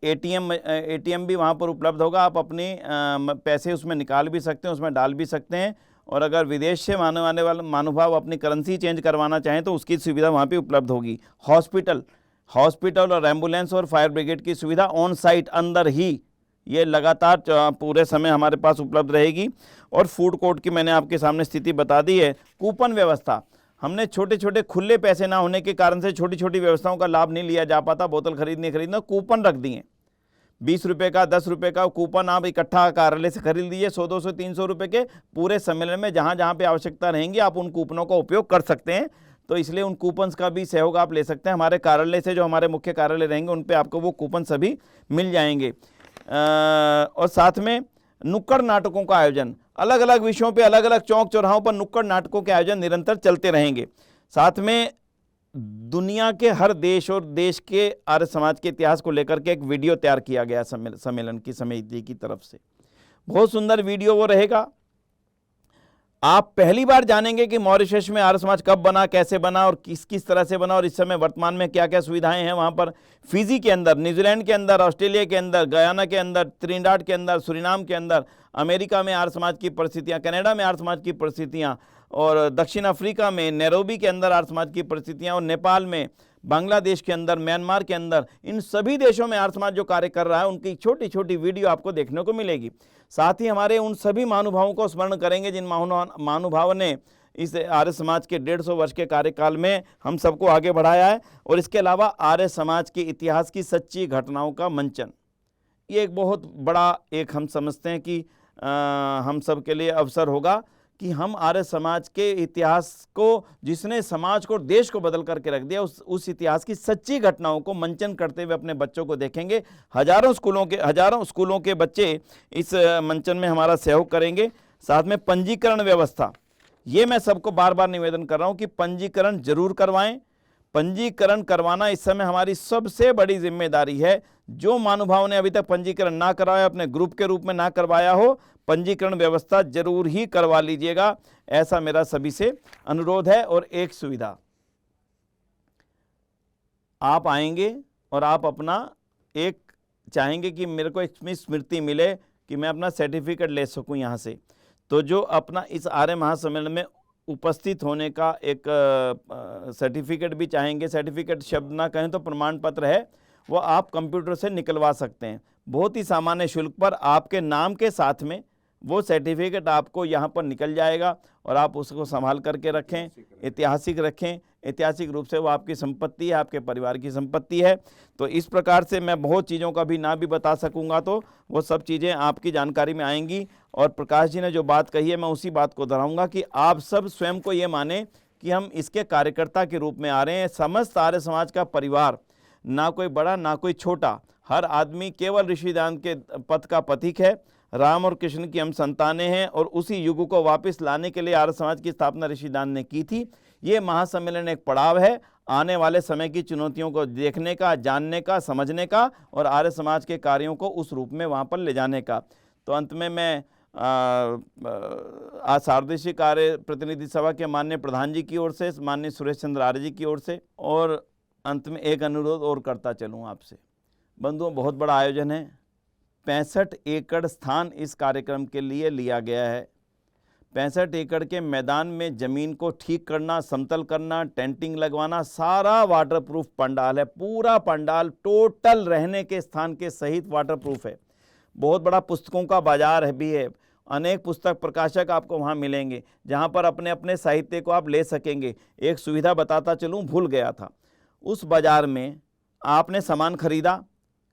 एटीएम भी वहाँ पर उपलब्ध होगा। आप अपने पैसे उसमें निकाल भी सकते हैं, उसमें डाल भी सकते हैं। और अगर विदेश से आने वाले महानुभाव अपनी करेंसी चेंज करवाना चाहें तो उसकी सुविधा वहाँ पे उपलब्ध होगी। हॉस्पिटल और एम्बुलेंस और फायर ब्रिगेड की सुविधा ऑन साइट अंदर ही ये लगातार पूरे समय हमारे पास उपलब्ध रहेगी। और फूड कोर्ट की मैंने आपके सामने स्थिति बता दी है। कूपन व्यवस्था, हमने छोटे छोटे खुले पैसे ना होने के कारण से छोटी छोटी व्यवस्थाओं का लाभ नहीं लिया जा पाता। बोतल खरीदना कूपन रख दिए, 20 रुपये का, 10 रुपये का कूपन आप इकट्ठा कार्यालय से खरीद लीजिए। 100, 200, 300 रुपये के पूरे सम्मेलन में जहाँ जहाँ पे आवश्यकता रहेंगी आप उन कूपनों का उपयोग कर सकते हैं। तो इसलिए उन कूपन्स का भी सहयोग आप ले सकते हैं। हमारे कार्यालय से जो हमारे मुख्य कार्यालय रहेंगे उन पे आपको वो कूपन सभी मिल जाएंगे। और साथ में नुक्कड़ नाटकों का आयोजन, अलग अलग विषयों पे अलग अलग चौक चौराहों पर नुक्कड़ नाटकों के आयोजन निरंतर चलते रहेंगे। साथ में दुनिया के हर देश और देश के आर्य समाज के इतिहास को लेकर के एक वीडियो तैयार किया गया सम्मेलन की समिति की तरफ से। बहुत सुंदर वीडियो वो रहेगा। आप पहली बार जानेंगे कि मॉरिशस में आर्य समाज कब बना, कैसे बना और किस किस तरह से बना और इस समय वर्तमान में क्या क्या सुविधाएं हैं वहाँ पर। फिजी के अंदर, न्यूजीलैंड के अंदर, ऑस्ट्रेलिया के अंदर, गयाना के अंदर, त्रिनिडाद के अंदर, सुरीनाम के अंदर, अमेरिका में आर्य समाज की परिस्थितियाँ, कनाडा में आर्य समाज की परिस्थितियाँ, और दक्षिण अफ्रीका में नैरोबी के अंदर आर्य समाज की परिस्थितियाँ, और नेपाल में, बांग्लादेश के अंदर, म्यांमार के अंदर, इन सभी देशों में आर्य समाज जो कार्य कर रहा है उनकी छोटी छोटी वीडियो आपको देखने को मिलेगी। साथ ही हमारे उन सभी महानुभावों को स्मरण करेंगे जिन महानुभावों ने इस आर्य समाज के 150 वर्ष के कार्यकाल में हम सबको आगे बढ़ाया है। और इसके अलावा आर्य समाज के इतिहास की सच्ची घटनाओं का मंचन, ये एक बहुत बड़ा एक हम समझते हैं कि हम सब के लिए अवसर होगा कि हम आर्य समाज के इतिहास को, जिसने समाज को, देश को बदल करके रख दिया, उस इतिहास की सच्ची घटनाओं को मंचन करते हुए अपने बच्चों को देखेंगे। हजारों स्कूलों के बच्चे इस मंचन में हमारा सहयोग करेंगे। साथ में पंजीकरण व्यवस्था, ये मैं सबको बार बार निवेदन कर रहा हूँ कि पंजीकरण जरूर करवाएं। पंजीकरण करवाना इस समय हमारी सबसे बड़ी जिम्मेदारी है। जो महानुभाव ने अभी तक पंजीकरण ना करवाया, अपने ग्रुप के रूप में ना करवाया हो, पंजीकरण व्यवस्था जरूर ही करवा लीजिएगा, ऐसा मेरा सभी से अनुरोध है। और एक सुविधा, आप आएंगे और आप अपना एक चाहेंगे कि मेरे को एक स्मृति मिले कि मैं अपना सर्टिफिकेट ले सकूं यहाँ से, तो जो अपना इस आर्य महासम्मेलन में उपस्थित होने का एक सर्टिफिकेट भी चाहेंगे, सर्टिफिकेट शब्द ना कहें तो प्रमाण पत्र है, वो आप कंप्यूटर से निकलवा सकते हैं। बहुत ही सामान्य शुल्क पर आपके नाम के साथ में वो सर्टिफिकेट आपको यहाँ पर निकल जाएगा और आप उसको संभाल करके रखें, ऐतिहासिक रखें। ऐतिहासिक रूप से वो आपकी संपत्ति है, आपके परिवार की संपत्ति है। तो इस प्रकार से मैं बहुत चीज़ों का भी ना भी बता सकूंगा, तो वो सब चीज़ें आपकी जानकारी में आएंगी। और प्रकाश जी ने जो बात कही है, मैं उसी बात को दोहराऊंगा कि आप सब स्वयं को ये माने कि हम इसके कार्यकर्ता के रूप में आ रहे हैं। समस्त आर्य समाज का परिवार, ना कोई बड़ा ना कोई छोटा, हर आदमी केवल ऋषिदान के पथ का पथिक है। राम और कृष्ण की हम संतानें हैं और उसी युग को वापस लाने के लिए आर्य समाज की स्थापना ऋषिदान ने की थी। ये महासम्मेलन एक पड़ाव है आने वाले समय की चुनौतियों को देखने का, जानने का, समझने का और आर्य समाज के कार्यों को उस रूप में वहाँ पर ले जाने का। तो अंत में मैं आज सार्वदेशिक आर्य प्रतिनिधि सभा के माननीय प्रधान जी की ओर से, माननीय सुरेश चंद्र आर्य जी की ओर से, और अंत में एक अनुरोध और करता चलूँ आपसे। बंधुओं, बहुत बड़ा आयोजन है। 65 एकड़ स्थान इस कार्यक्रम के लिए लिया गया है। 65 एकड़ के मैदान में ज़मीन को ठीक करना, समतल करना, टेंटिंग लगवाना, सारा वाटरप्रूफ पंडाल है। पूरा पंडाल टोटल रहने के स्थान के सहित वाटरप्रूफ है। बहुत बड़ा पुस्तकों का बाजार है भी है। अनेक पुस्तक प्रकाशक आपको वहाँ मिलेंगे जहाँ पर अपने अपने साहित्य को आप ले सकेंगे। एक सुविधा बताता चलूँ, भूल गया था। उस बाज़ार में आपने सामान खरीदा,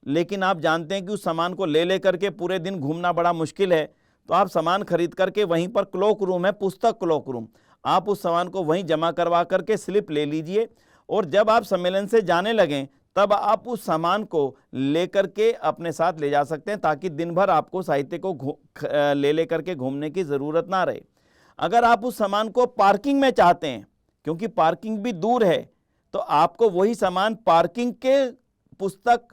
लेकिन आप जानते हैं कि उस सामान को ले करके पूरे दिन घूमना बड़ा मुश्किल है। तो आप सामान खरीद करके वहीं पर क्लॉक रूम है, पुस्तक क्लॉक रूम, आप उस सामान को वहीं जमा करवा करके स्लिप ले लीजिए और जब आप सम्मेलन से जाने लगें तब आप उस सामान को लेकर के अपने साथ ले जा सकते हैं, ताकि दिन भर आपको साहित्य को ले करके घूमने की ज़रूरत ना रहे। अगर आप उस सामान को पार्किंग में चाहते हैं, क्योंकि पार्किंग भी दूर है, तो आपको वही सामान पार्किंग के पुस्तक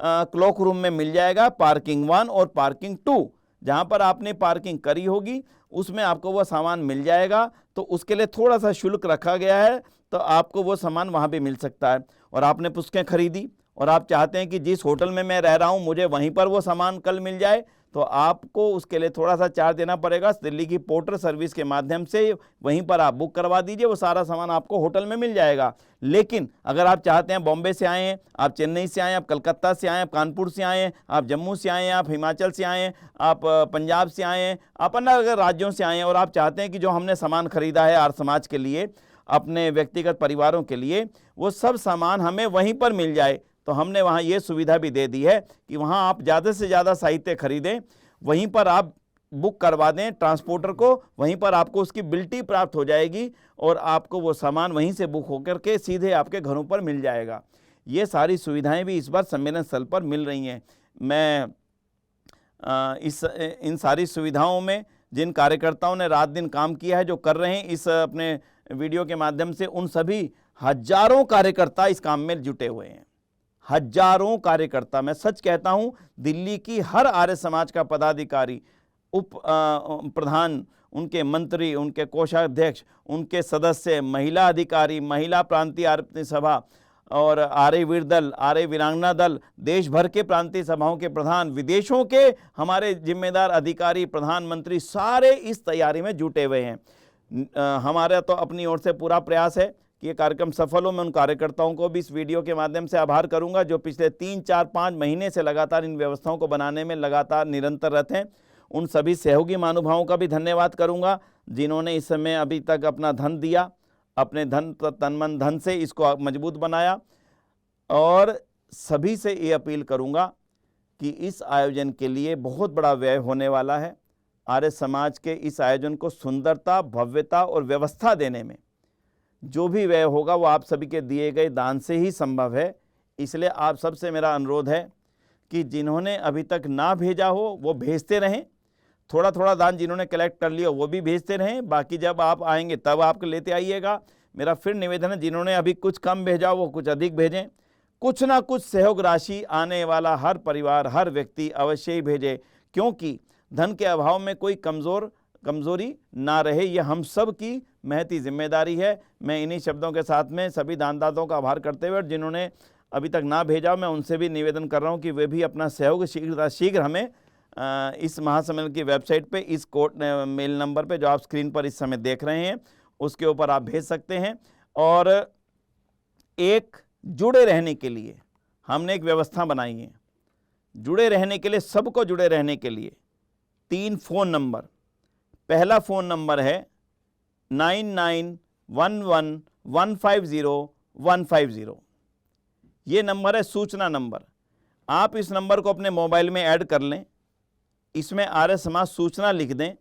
क्लॉक रूम में मिल जाएगा। पार्किंग 1 और पार्किंग 2, जहाँ पर आपने पार्किंग करी होगी उसमें आपको वह सामान मिल जाएगा। तो उसके लिए थोड़ा सा शुल्क रखा गया है, तो आपको वो सामान वहाँ भी मिल सकता है। और आपने पुस्तकें खरीदी और आप चाहते हैं कि जिस होटल में मैं रह रहा हूँ मुझे वहीं पर वो सामान कल मिल जाए, तो आपको उसके लिए थोड़ा सा चार्ज देना पड़ेगा। दिल्ली की पोर्टर सर्विस के माध्यम से वहीं पर आप बुक करवा दीजिए, वो सारा सामान आपको होटल में मिल जाएगा। लेकिन अगर आप चाहते हैं, बॉम्बे से आए हैं, आप चेन्नई से आए हैं, आप कलकत्ता से आए हैं, आप कानपुर से आए हैं, आप जम्मू से आए हैं, आप हिमाचल से आए हैं, आप पंजाब से आए हैं, आप अन्य अगर राज्यों से आए हैं और आप चाहते हैं कि जो हमने सामान खरीदा है आर्य समाज के लिए, अपने व्यक्तिगत परिवारों के लिए, वो सब सामान हमें वहीं पर मिल जाए, तो हमने वहाँ ये सुविधा भी दे दी है कि वहाँ आप ज़्यादा से ज़्यादा साहित्य खरीदें, वहीं पर आप बुक करवा दें ट्रांसपोर्टर को, वहीं पर आपको उसकी बिल्टी प्राप्त हो जाएगी और आपको वो सामान वहीं से बुक होकर के सीधे आपके घरों पर मिल जाएगा। ये सारी सुविधाएं भी इस बार सम्मेलन स्थल पर मिल रही हैं। मैं इन सारी सुविधाओं में जिन कार्यकर्ताओं ने रात दिन काम किया है, जो कर रहे हैं इस अपने वीडियो के माध्यम से, उन सभी हजारों कार्यकर्ता इस काम में जुटे हुए हैं। हजारों कार्यकर्ता, मैं सच कहता हूं, दिल्ली की हर आर्य समाज का पदाधिकारी, उप प्रधान, उनके मंत्री, उनके कोषाध्यक्ष, उनके सदस्य, महिला अधिकारी, महिला प्रांतीय आर्य सभा और आर्य वीर दल, आर्य वीरांगना दल, देश भर के प्रांतीय सभाओं के प्रधान, विदेशों के हमारे जिम्मेदार अधिकारी, प्रधानमंत्री, सारे इस तैयारी में जुटे हुए हैं। हमारा तो अपनी ओर से पूरा प्रयास है कि ये कार्यक्रम सफल हो। मैं उन कार्यकर्ताओं को भी इस वीडियो के माध्यम से आभार करूंगा जो पिछले 3, 4, 5 महीने से लगातार इन व्यवस्थाओं को बनाने में लगातार निरंतर रहते हैं। उन सभी सहयोगी महानुभावों का भी धन्यवाद करूंगा जिन्होंने इस समय अभी तक अपना धन दिया, अपने तन मन धन से इसको मजबूत बनाया। और सभी से ये अपील करूंगा कि इस आयोजन के लिए बहुत बड़ा व्यय होने वाला है। आर्य समाज के इस आयोजन को सुंदरता, भव्यता और व्यवस्था देने में जो भी व्यय होगा वो आप सभी के दिए गए दान से ही संभव है। इसलिए आप सबसे मेरा अनुरोध है कि जिन्होंने अभी तक ना भेजा हो वो भेजते रहें। थोड़ा थोड़ा दान जिन्होंने कलेक्ट कर लिया वो भी भेजते रहें। बाकी जब आप आएंगे तब आप लेते आइएगा। मेरा फिर निवेदन है, जिन्होंने अभी कुछ कम भेजा वो कुछ अधिक भेजें। कुछ ना कुछ सहयोग राशि आने वाला हर परिवार, हर व्यक्ति अवश्य ही भेजे, क्योंकि धन के अभाव में कोई कमजोरी ना रहे, ये हम सब की महती जिम्मेदारी है। मैं इन्हीं शब्दों के साथ में सभी दानदाताओं का आभार करते हुए, जिन्होंने अभी तक ना भेजा, मैं उनसे भी निवेदन कर रहा हूं कि वे भी अपना सहयोग शीघ्र हमें इस महासम्मेलन की वेबसाइट पे, इस कोड मेल नंबर पे जो आप स्क्रीन पर इस समय देख रहे हैं उसके ऊपर आप भेज सकते हैं। और एक जुड़े रहने के लिए हमने एक व्यवस्था बनाई है, जुड़े रहने के लिए, सबको जुड़े रहने के लिए 3 फ़ोन नंबर। पहला फ़ोन नंबर है 9911150150। ये नंबर है सूचना नंबर। आप इस नंबर को अपने मोबाइल में ऐड कर लें, इसमें आर्य समाज सूचना लिख दें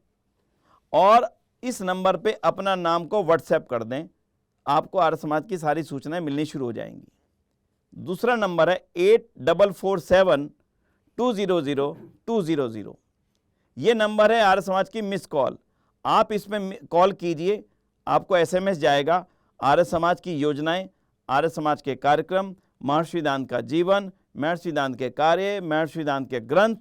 और इस नंबर पे अपना नाम को व्हाट्सएप कर दें। आपको आर्य समाज की सारी सूचनाएं मिलनी शुरू हो जाएंगी। दूसरा नंबर है 8447200200। ये नंबर है आर्य समाज की मिस कॉल। आप इसमें कॉल कीजिए, आपको SMS जाएगा। आर्य समाज की योजनाएं, आर्य समाज के कार्यक्रम, महर्षि सिद्धांत का जीवन, महर्षि सिद्धांत के कार्य, महर्षि सिद्धांत के ग्रंथ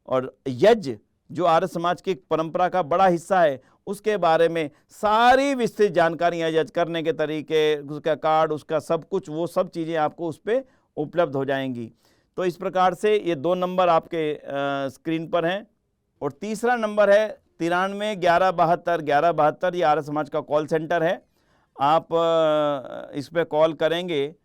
और यज्ञ जो आर्य समाज की परंपरा का बड़ा हिस्सा है, उसके बारे में सारी विस्तृत जानकारियाँ, यज्ञ करने के तरीके, उसका कार्ड, उसका सब कुछ, वो सब चीज़ें आपको उस पर उपलब्ध हो जाएंगी। तो इस प्रकार से ये 2 नंबर आपके स्क्रीन पर हैं। और तीसरा नंबर है 93 11 72 11 72। ये आर्य समाज का कॉल सेंटर है। आप इस पर कॉल करेंगे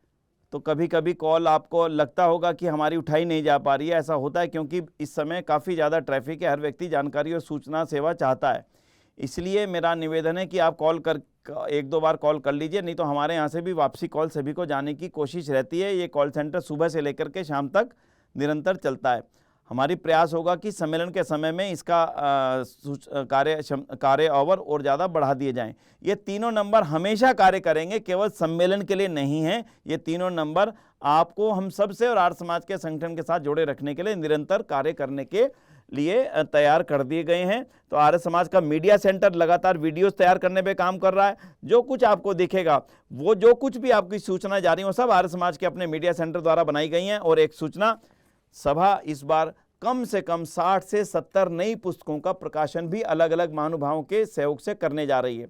तो कभी कभी कॉल आपको लगता होगा कि हमारी उठाई नहीं जा पा रही है। ऐसा होता है क्योंकि इस समय काफ़ी ज़्यादा ट्रैफिक है, हर व्यक्ति जानकारी और सूचना सेवा चाहता है। इसलिए मेरा निवेदन है कि आप कॉल कर 1-2 बार कॉल कर लीजिए, नहीं तो हमारे यहाँ से भी वापसी कॉल सभी को जाने की कोशिश रहती है। ये कॉल सेंटर सुबह से लेकर के शाम तक निरंतर चलता है। हमारी प्रयास होगा कि सम्मेलन के समय में इसका कार्य ओवर और ज़्यादा बढ़ा दिए जाएं। ये तीनों नंबर हमेशा कार्य करेंगे, केवल सम्मेलन के लिए नहीं है। ये तीनों नंबर आपको हम सब से और आर्य समाज के संगठन के साथ जोड़े रखने के लिए निरंतर कार्य करने के लिए तैयार कर दिए गए हैं। तो आर्य समाज का मीडिया सेंटर लगातार वीडियोस तैयार करने पे काम कर रहा है। जो कुछ आपको दिखेगा, वो जो कुछ भी आपकी सूचना जा रही हो, सब आर्य समाज के अपने मीडिया सेंटर द्वारा बनाई गई हैं। और एक सूचना सभा इस बार कम से कम 60 से 70 नई पुस्तकों का प्रकाशन भी अलग अलग महानुभावों के सहयोग से करने जा रही है।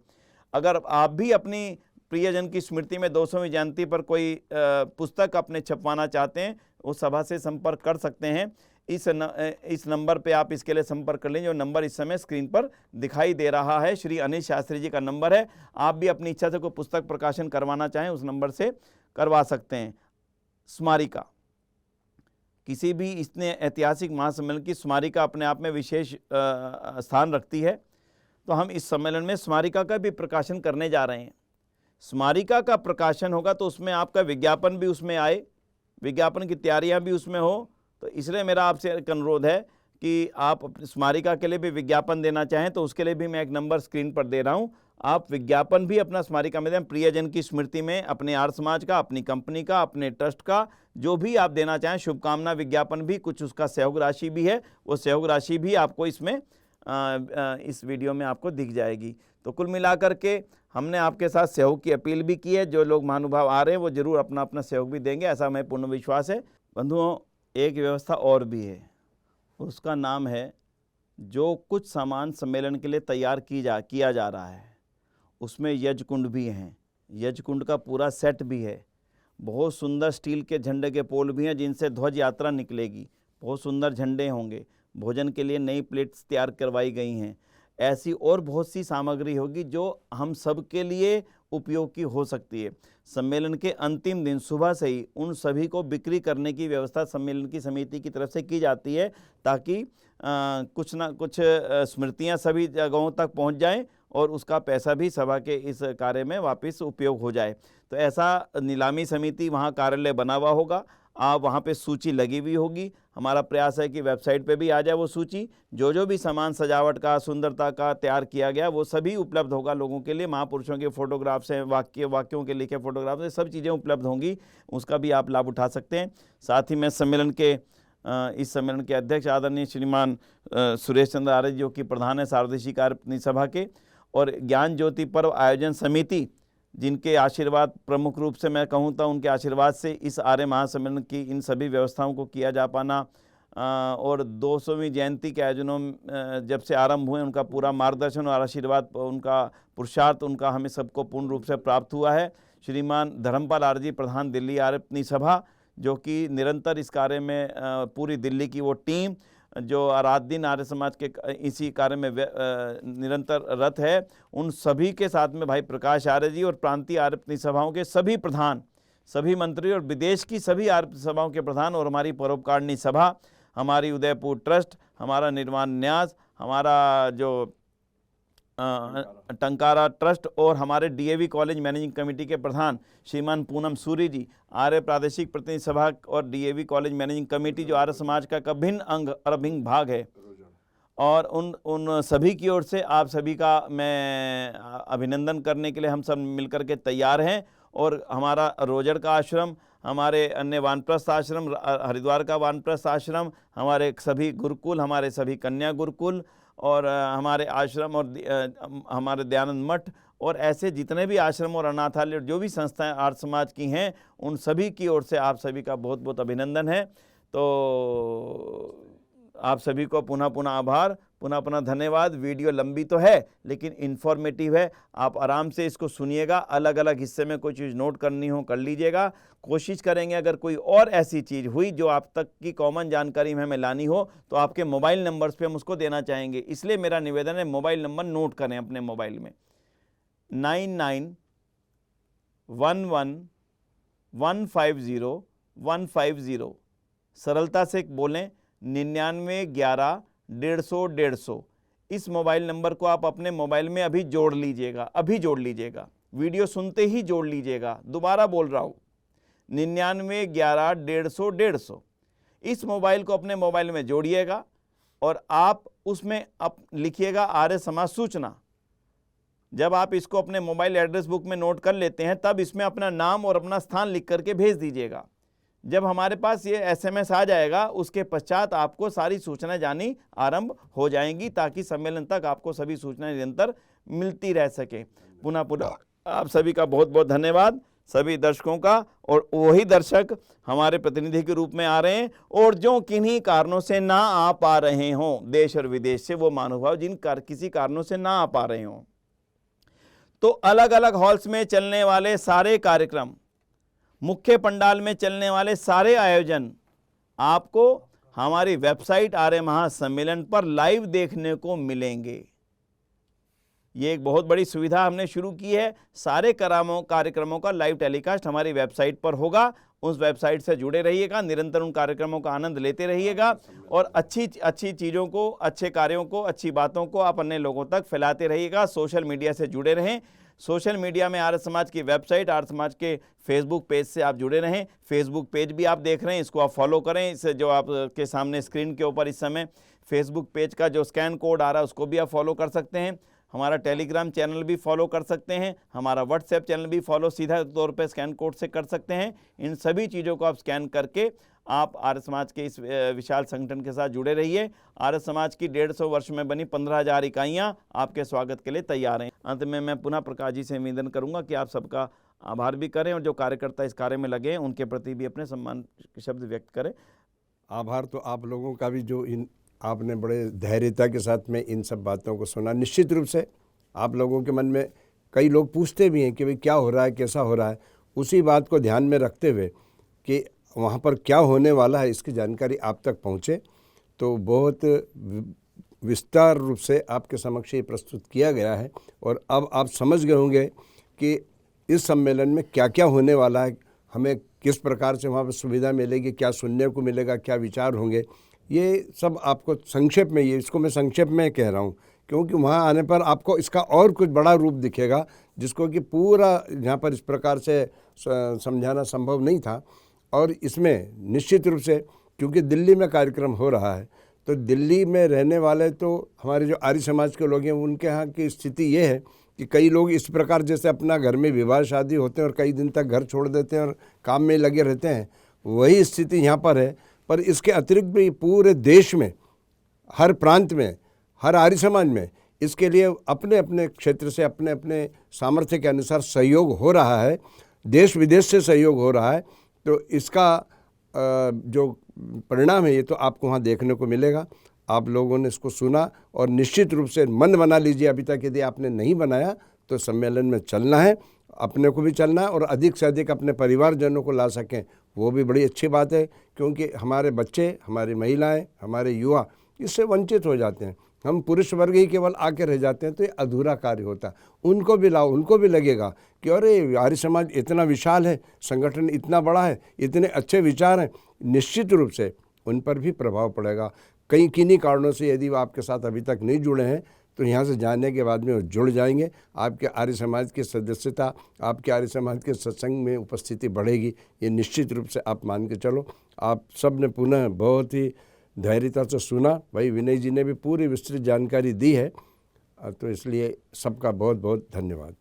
अगर आप भी अपनी प्रियजन की स्मृति में 200वीं जयंती पर कोई पुस्तक अपने छपवाना चाहते हैं, वो सभा से संपर्क कर सकते हैं। इस नंबर पे आप इसके लिए संपर्क कर लें, जो नंबर इस समय स्क्रीन पर दिखाई दे रहा है। श्री अनिल शास्त्री जी का नंबर है। आप भी अपनी इच्छा से कोई पुस्तक प्रकाशन करवाना चाहें, उस नंबर से करवा सकते हैं। स्मारिका, किसी भी इतने ऐतिहासिक महासम्मेलन की स्मारिका अपने आप में विशेष स्थान रखती है। तो हम इस सम्मेलन में स्मारिका का भी प्रकाशन करने जा रहे हैं। स्मारिका का प्रकाशन होगा तो उसमें आपका विज्ञापन भी उसमें आए, विज्ञापन की तैयारियां भी उसमें हो। तो इसलिए मेरा आपसे एक अनुरोध है कि आप स्मारिका के लिए भी विज्ञापन देना चाहें तो उसके लिए भी मैं एक नंबर स्क्रीन पर दे रहा हूं। आप विज्ञापन भी अपना स्मारिका में दें, प्रियजन की स्मृति में, अपने आर्य समाज का, अपनी कंपनी का, अपने ट्रस्ट का, जो भी आप देना चाहें, शुभकामना विज्ञापन भी, कुछ उसका सहयोग राशि भी है, वो सहयोग राशि भी आपको इसमें इस वीडियो में आपको दिख जाएगी। तो कुल मिलाकर के हमने आपके साथ सहयोग की अपील भी की है। जो लोग महानुभाव आ रहे हैं वो जरूर अपना अपना सहयोग भी देंगे, ऐसा हमें पूर्ण विश्वास है। बंधुओं, एक व्यवस्था और भी है, उसका नाम है जो कुछ सामान सम्मेलन के लिए तैयार किया जा रहा है, उसमें यज्ञ कुंड भी हैं। यज्ञ कुंड का पूरा सेट भी है। बहुत सुंदर स्टील के झंडे के पोल भी हैं जिनसे ध्वज यात्रा निकलेगी। बहुत सुंदर झंडे होंगे। भोजन के लिए नई प्लेट्स तैयार करवाई गई हैं। ऐसी और बहुत सी सामग्री होगी जो हम सब के लिए उपयोग की हो सकती है। सम्मेलन के अंतिम दिन सुबह से ही उन सभी को बिक्री करने की व्यवस्था सम्मेलन की समिति की तरफ से की जाती है, ताकि कुछ ना कुछ स्मृतियां सभी जगहों तक पहुंच जाएं और उसका पैसा भी सभा के इस कार्य में वापस उपयोग हो जाए। तो ऐसा नीलामी समिति वहां कार्यालय बना हुआ होगा। आप वहाँ पे सूची लगी हुई होगी। हमारा प्रयास है कि वेबसाइट पे भी आ जाए वो सूची। जो भी सामान सजावट का, सुंदरता का तैयार किया गया वो सभी उपलब्ध होगा लोगों के लिए। महापुरुषों के फोटोग्राफ्स हैं, वाक्यों के लिखे फोटोग्राफ्स हैं, सब चीज़ें उपलब्ध होंगी, उसका भी आप लाभ उठा सकते हैं। साथ ही मैं इस सम्मेलन के अध्यक्ष आदरणीय श्रीमान सुरेश चंद्र आर्य जो कि प्रधान है सार्वदेशीय कार्य सभा के, और ज्ञान ज्योति पर्व आयोजन समिति, जिनके आशीर्वाद प्रमुख रूप से मैं कहूँ तो उनके आशीर्वाद से इस आर्य महासम्मेलन की इन सभी व्यवस्थाओं को किया जा पाना, और 200वीं जयंती के आयोजनों जब से आरंभ हुए उनका पूरा मार्गदर्शन और आशीर्वाद, उनका पुरुषार्थ उनका हमें सबको पूर्ण रूप से प्राप्त हुआ है। श्रीमान धर्मपाल आर्य जी, प्रधान दिल्ली आर्य सभा, जो कि निरंतर इस कार्य में पूरी दिल्ली की वो टीम जो रात दिन आर्य समाज के इसी कार्य में निरंतर रत है, उन सभी के साथ में भाई प्रकाश आर्य जी और प्रांतीय आर्य सभाओं के सभी प्रधान, सभी मंत्री और विदेश की सभी आर्य सभाओं के प्रधान, और हमारी परोपकारिणी सभा, हमारी उदयपुर ट्रस्ट, हमारा निर्माण न्यास, हमारा जो टंकारा ट्रस्ट और हमारे डीएवी कॉलेज मैनेजिंग कमेटी के प्रधान श्रीमान पूनम सूरी जी, आर्य प्रादेशिक प्रतिनिधि सभा और डीएवी कॉलेज मैनेजिंग कमेटी जो आर्य समाज का अभिन्न अंग और अभिन्न भाग है, और उन सभी की ओर से आप सभी का मैं अभिनंदन करने के लिए हम सब मिलकर के तैयार हैं। और हमारा रोजड़ का आश्रम, हमारे अन्य वानप्रस्थ आश्रम, हरिद्वार का वानप्रस्थ आश्रम, हमारे सभी गुरुकुल, हमारे सभी कन्या गुरुकुल और हमारे आश्रम और हमारे दयानंद मठ और ऐसे जितने भी आश्रम और अनाथालय जो भी संस्थाएं आर्य समाज की हैं, उन सभी की ओर से आप सभी का बहुत बहुत अभिनंदन है। तो आप सभी को पुनः पुनः आभार, पुनः पुनः धन्यवाद। वीडियो लंबी तो है लेकिन इन्फॉर्मेटिव है, आप आराम से इसको सुनिएगा। अलग अलग हिस्से में कोई चीज़ नोट करनी हो कर लीजिएगा। कोशिश करेंगे अगर कोई और ऐसी चीज़ हुई जो आप तक की कॉमन जानकारी में हमें लानी हो तो आपके मोबाइल नंबर्स पे हम उसको देना चाहेंगे। इसलिए मेरा निवेदन है मोबाइल नंबर नोट करें अपने मोबाइल में 9911150150। सरलता से बोलें 9911 इस मोबाइल नंबर को आप अपने मोबाइल में अभी जोड़ लीजिएगा, अभी जोड़ लीजिएगा, वीडियो सुनते ही जोड़ लीजिएगा। दोबारा बोल रहा हूँ 9911 इस मोबाइल को अपने मोबाइल में जोड़िएगा और आप उसमें लिखिएगा आर्य समाज सूचना। जब आप इसको अपने मोबाइल एड्रेस बुक में नोट कर लेते हैं तब इसमें अपना नाम और अपना स्थान लिख करके भेज दीजिएगा। जब हमारे पास ये एसएमएस आ जाएगा उसके पश्चात आपको सारी सूचनाएं जानी आरंभ हो जाएंगी ताकि सम्मेलन तक आपको सभी सूचनाएं निरंतर मिलती रह सके। पुनः पुनः आप सभी का बहुत बहुत धन्यवाद, सभी दर्शकों का। और वही दर्शक हमारे प्रतिनिधि के रूप में आ रहे हैं और जो किन्हीं कारणों से ना आ पा रहे हों देश और विदेश से, वो महानुभाव जिन किसी कारणों से ना आ पा रहे हों, तो अलग अलग हॉल्स में चलने वाले सारे कार्यक्रम, मुख्य पंडाल में चलने वाले सारे आयोजन आपको हमारी वेबसाइट आर्य महासम्मेलन पर लाइव देखने को मिलेंगे। ये एक बहुत बड़ी सुविधा हमने शुरू की है। सारे कार्यक्रमों का लाइव टेलीकास्ट हमारी वेबसाइट पर होगा। उस वेबसाइट से जुड़े रहिएगा, निरंतर उन कार्यक्रमों का आनंद लेते रहिएगा और अच्छी चीज़ों को, अच्छे कार्यों को, अच्छी बातों को आप अन्य लोगों तक फैलाते रहिएगा। सोशल मीडिया से जुड़े रहें। सोशल मीडिया में आर्य समाज की वेबसाइट, आर्य समाज के फेसबुक पेज से आप जुड़े रहें। फेसबुक पेज भी आप देख रहे हैं, इसको आप फॉलो करें। इसे जो आपके सामने स्क्रीन के ऊपर इस समय फेसबुक पेज का जो स्कैन कोड आ रहा है उसको भी आप फॉलो कर सकते हैं। हमारा टेलीग्राम चैनल भी फॉलो कर सकते हैं। हमारा व्हाट्सएप चैनल भी फॉलो सीधा तौर पे स्कैन कोड से कर सकते हैं। इन सभी चीज़ों को आप स्कैन करके आप आर्य समाज के इस विशाल संगठन के साथ जुड़े रहिए। आर्य समाज की 150 वर्ष में बनी 15,000 इकाइयाँ आपके स्वागत के लिए तैयार हैं। अंत में मैं पुनः प्रकाश जी से निवेदन करूँगा कि आप सबका आभार भी करें और जो कार्यकर्ता इस कार्य में लगे हैं उनके प्रति भी अपने सम्मान के शब्द व्यक्त करें। आभार तो आप लोगों का भी जो आपने बड़े धैर्यता के साथ में इन सब बातों को सुना। निश्चित रूप से आप लोगों के मन में कई लोग पूछते भी हैं कि भाई क्या हो रहा है, कैसा हो रहा है। उसी बात को ध्यान में रखते हुए कि वहाँ पर क्या होने वाला है इसकी जानकारी आप तक पहुँचे, तो बहुत विस्तार रूप से आपके समक्ष ये प्रस्तुत किया गया है। और अब आप समझ गए होंगे कि इस सम्मेलन में क्या क्या होने वाला है, हमें किस प्रकार से वहाँ पर सुविधा मिलेगी, क्या सुनने को मिलेगा, क्या विचार होंगे। ये सब आपको संक्षेप में, ये इसको मैं संक्षेप में कह रहा हूँ क्योंकि वहाँ आने पर आपको इसका और कुछ बड़ा रूप दिखेगा जिसको कि पूरा यहाँ पर इस प्रकार से समझाना संभव नहीं था। और इसमें निश्चित रूप से क्योंकि दिल्ली में कार्यक्रम हो रहा है तो दिल्ली में रहने वाले तो हमारे जो आर्य समाज के लोग हैं उनके यहाँ की स्थिति ये है कि कई लोग इस प्रकार जैसे अपना घर में विवाह शादी होते हैं और कई दिन तक घर छोड़ देते हैं और काम में लगे रहते हैं, वही स्थिति यहाँ पर है। पर इसके अतिरिक्त भी पूरे देश में, हर प्रांत में, हर आर्य समाज में इसके लिए अपने अपने क्षेत्र से अपने अपने सामर्थ्य के अनुसार सहयोग हो रहा है, देश विदेश से सहयोग हो रहा है। तो इसका जो परिणाम है ये तो आपको वहाँ देखने को मिलेगा। आप लोगों ने इसको सुना और निश्चित रूप से मन बना लीजिए, अभी तक यदि आपने नहीं बनाया तो सम्मेलन में चलना है, अपने को भी चलना है और अधिक से अधिक अपने परिवारजनों को ला सकें वो भी बड़ी अच्छी बात है। क्योंकि हमारे बच्चे, हमारी महिलाएं, हमारे युवा इससे वंचित हो जाते हैं। हम पुरुष वर्ग ही केवल आके रह जाते हैं तो ये अधूरा कार्य होता है। उनको भी लाओ, उनको भी लगेगा कि अरे आर्य समाज इतना विशाल है, संगठन इतना बड़ा है, इतने अच्छे विचार हैं, निश्चित रूप से उन पर भी प्रभाव पड़ेगा। कई किन्हीं कारणों से यदि वो आपके साथ अभी तक नहीं जुड़े हैं तो यहाँ से जाने के बाद में वो जुड़ जाएंगे। आपके आर्य समाज की सदस्यता, आपके आर्य समाज के सत्संग में उपस्थिति बढ़ेगी, ये निश्चित रूप से आप मान के चलो। आप सब ने पुनः बहुत ही धैर्यता से सुना। भाई विनय जी ने भी पूरी विस्तृत जानकारी दी है, तो इसलिए सबका बहुत बहुत धन्यवाद।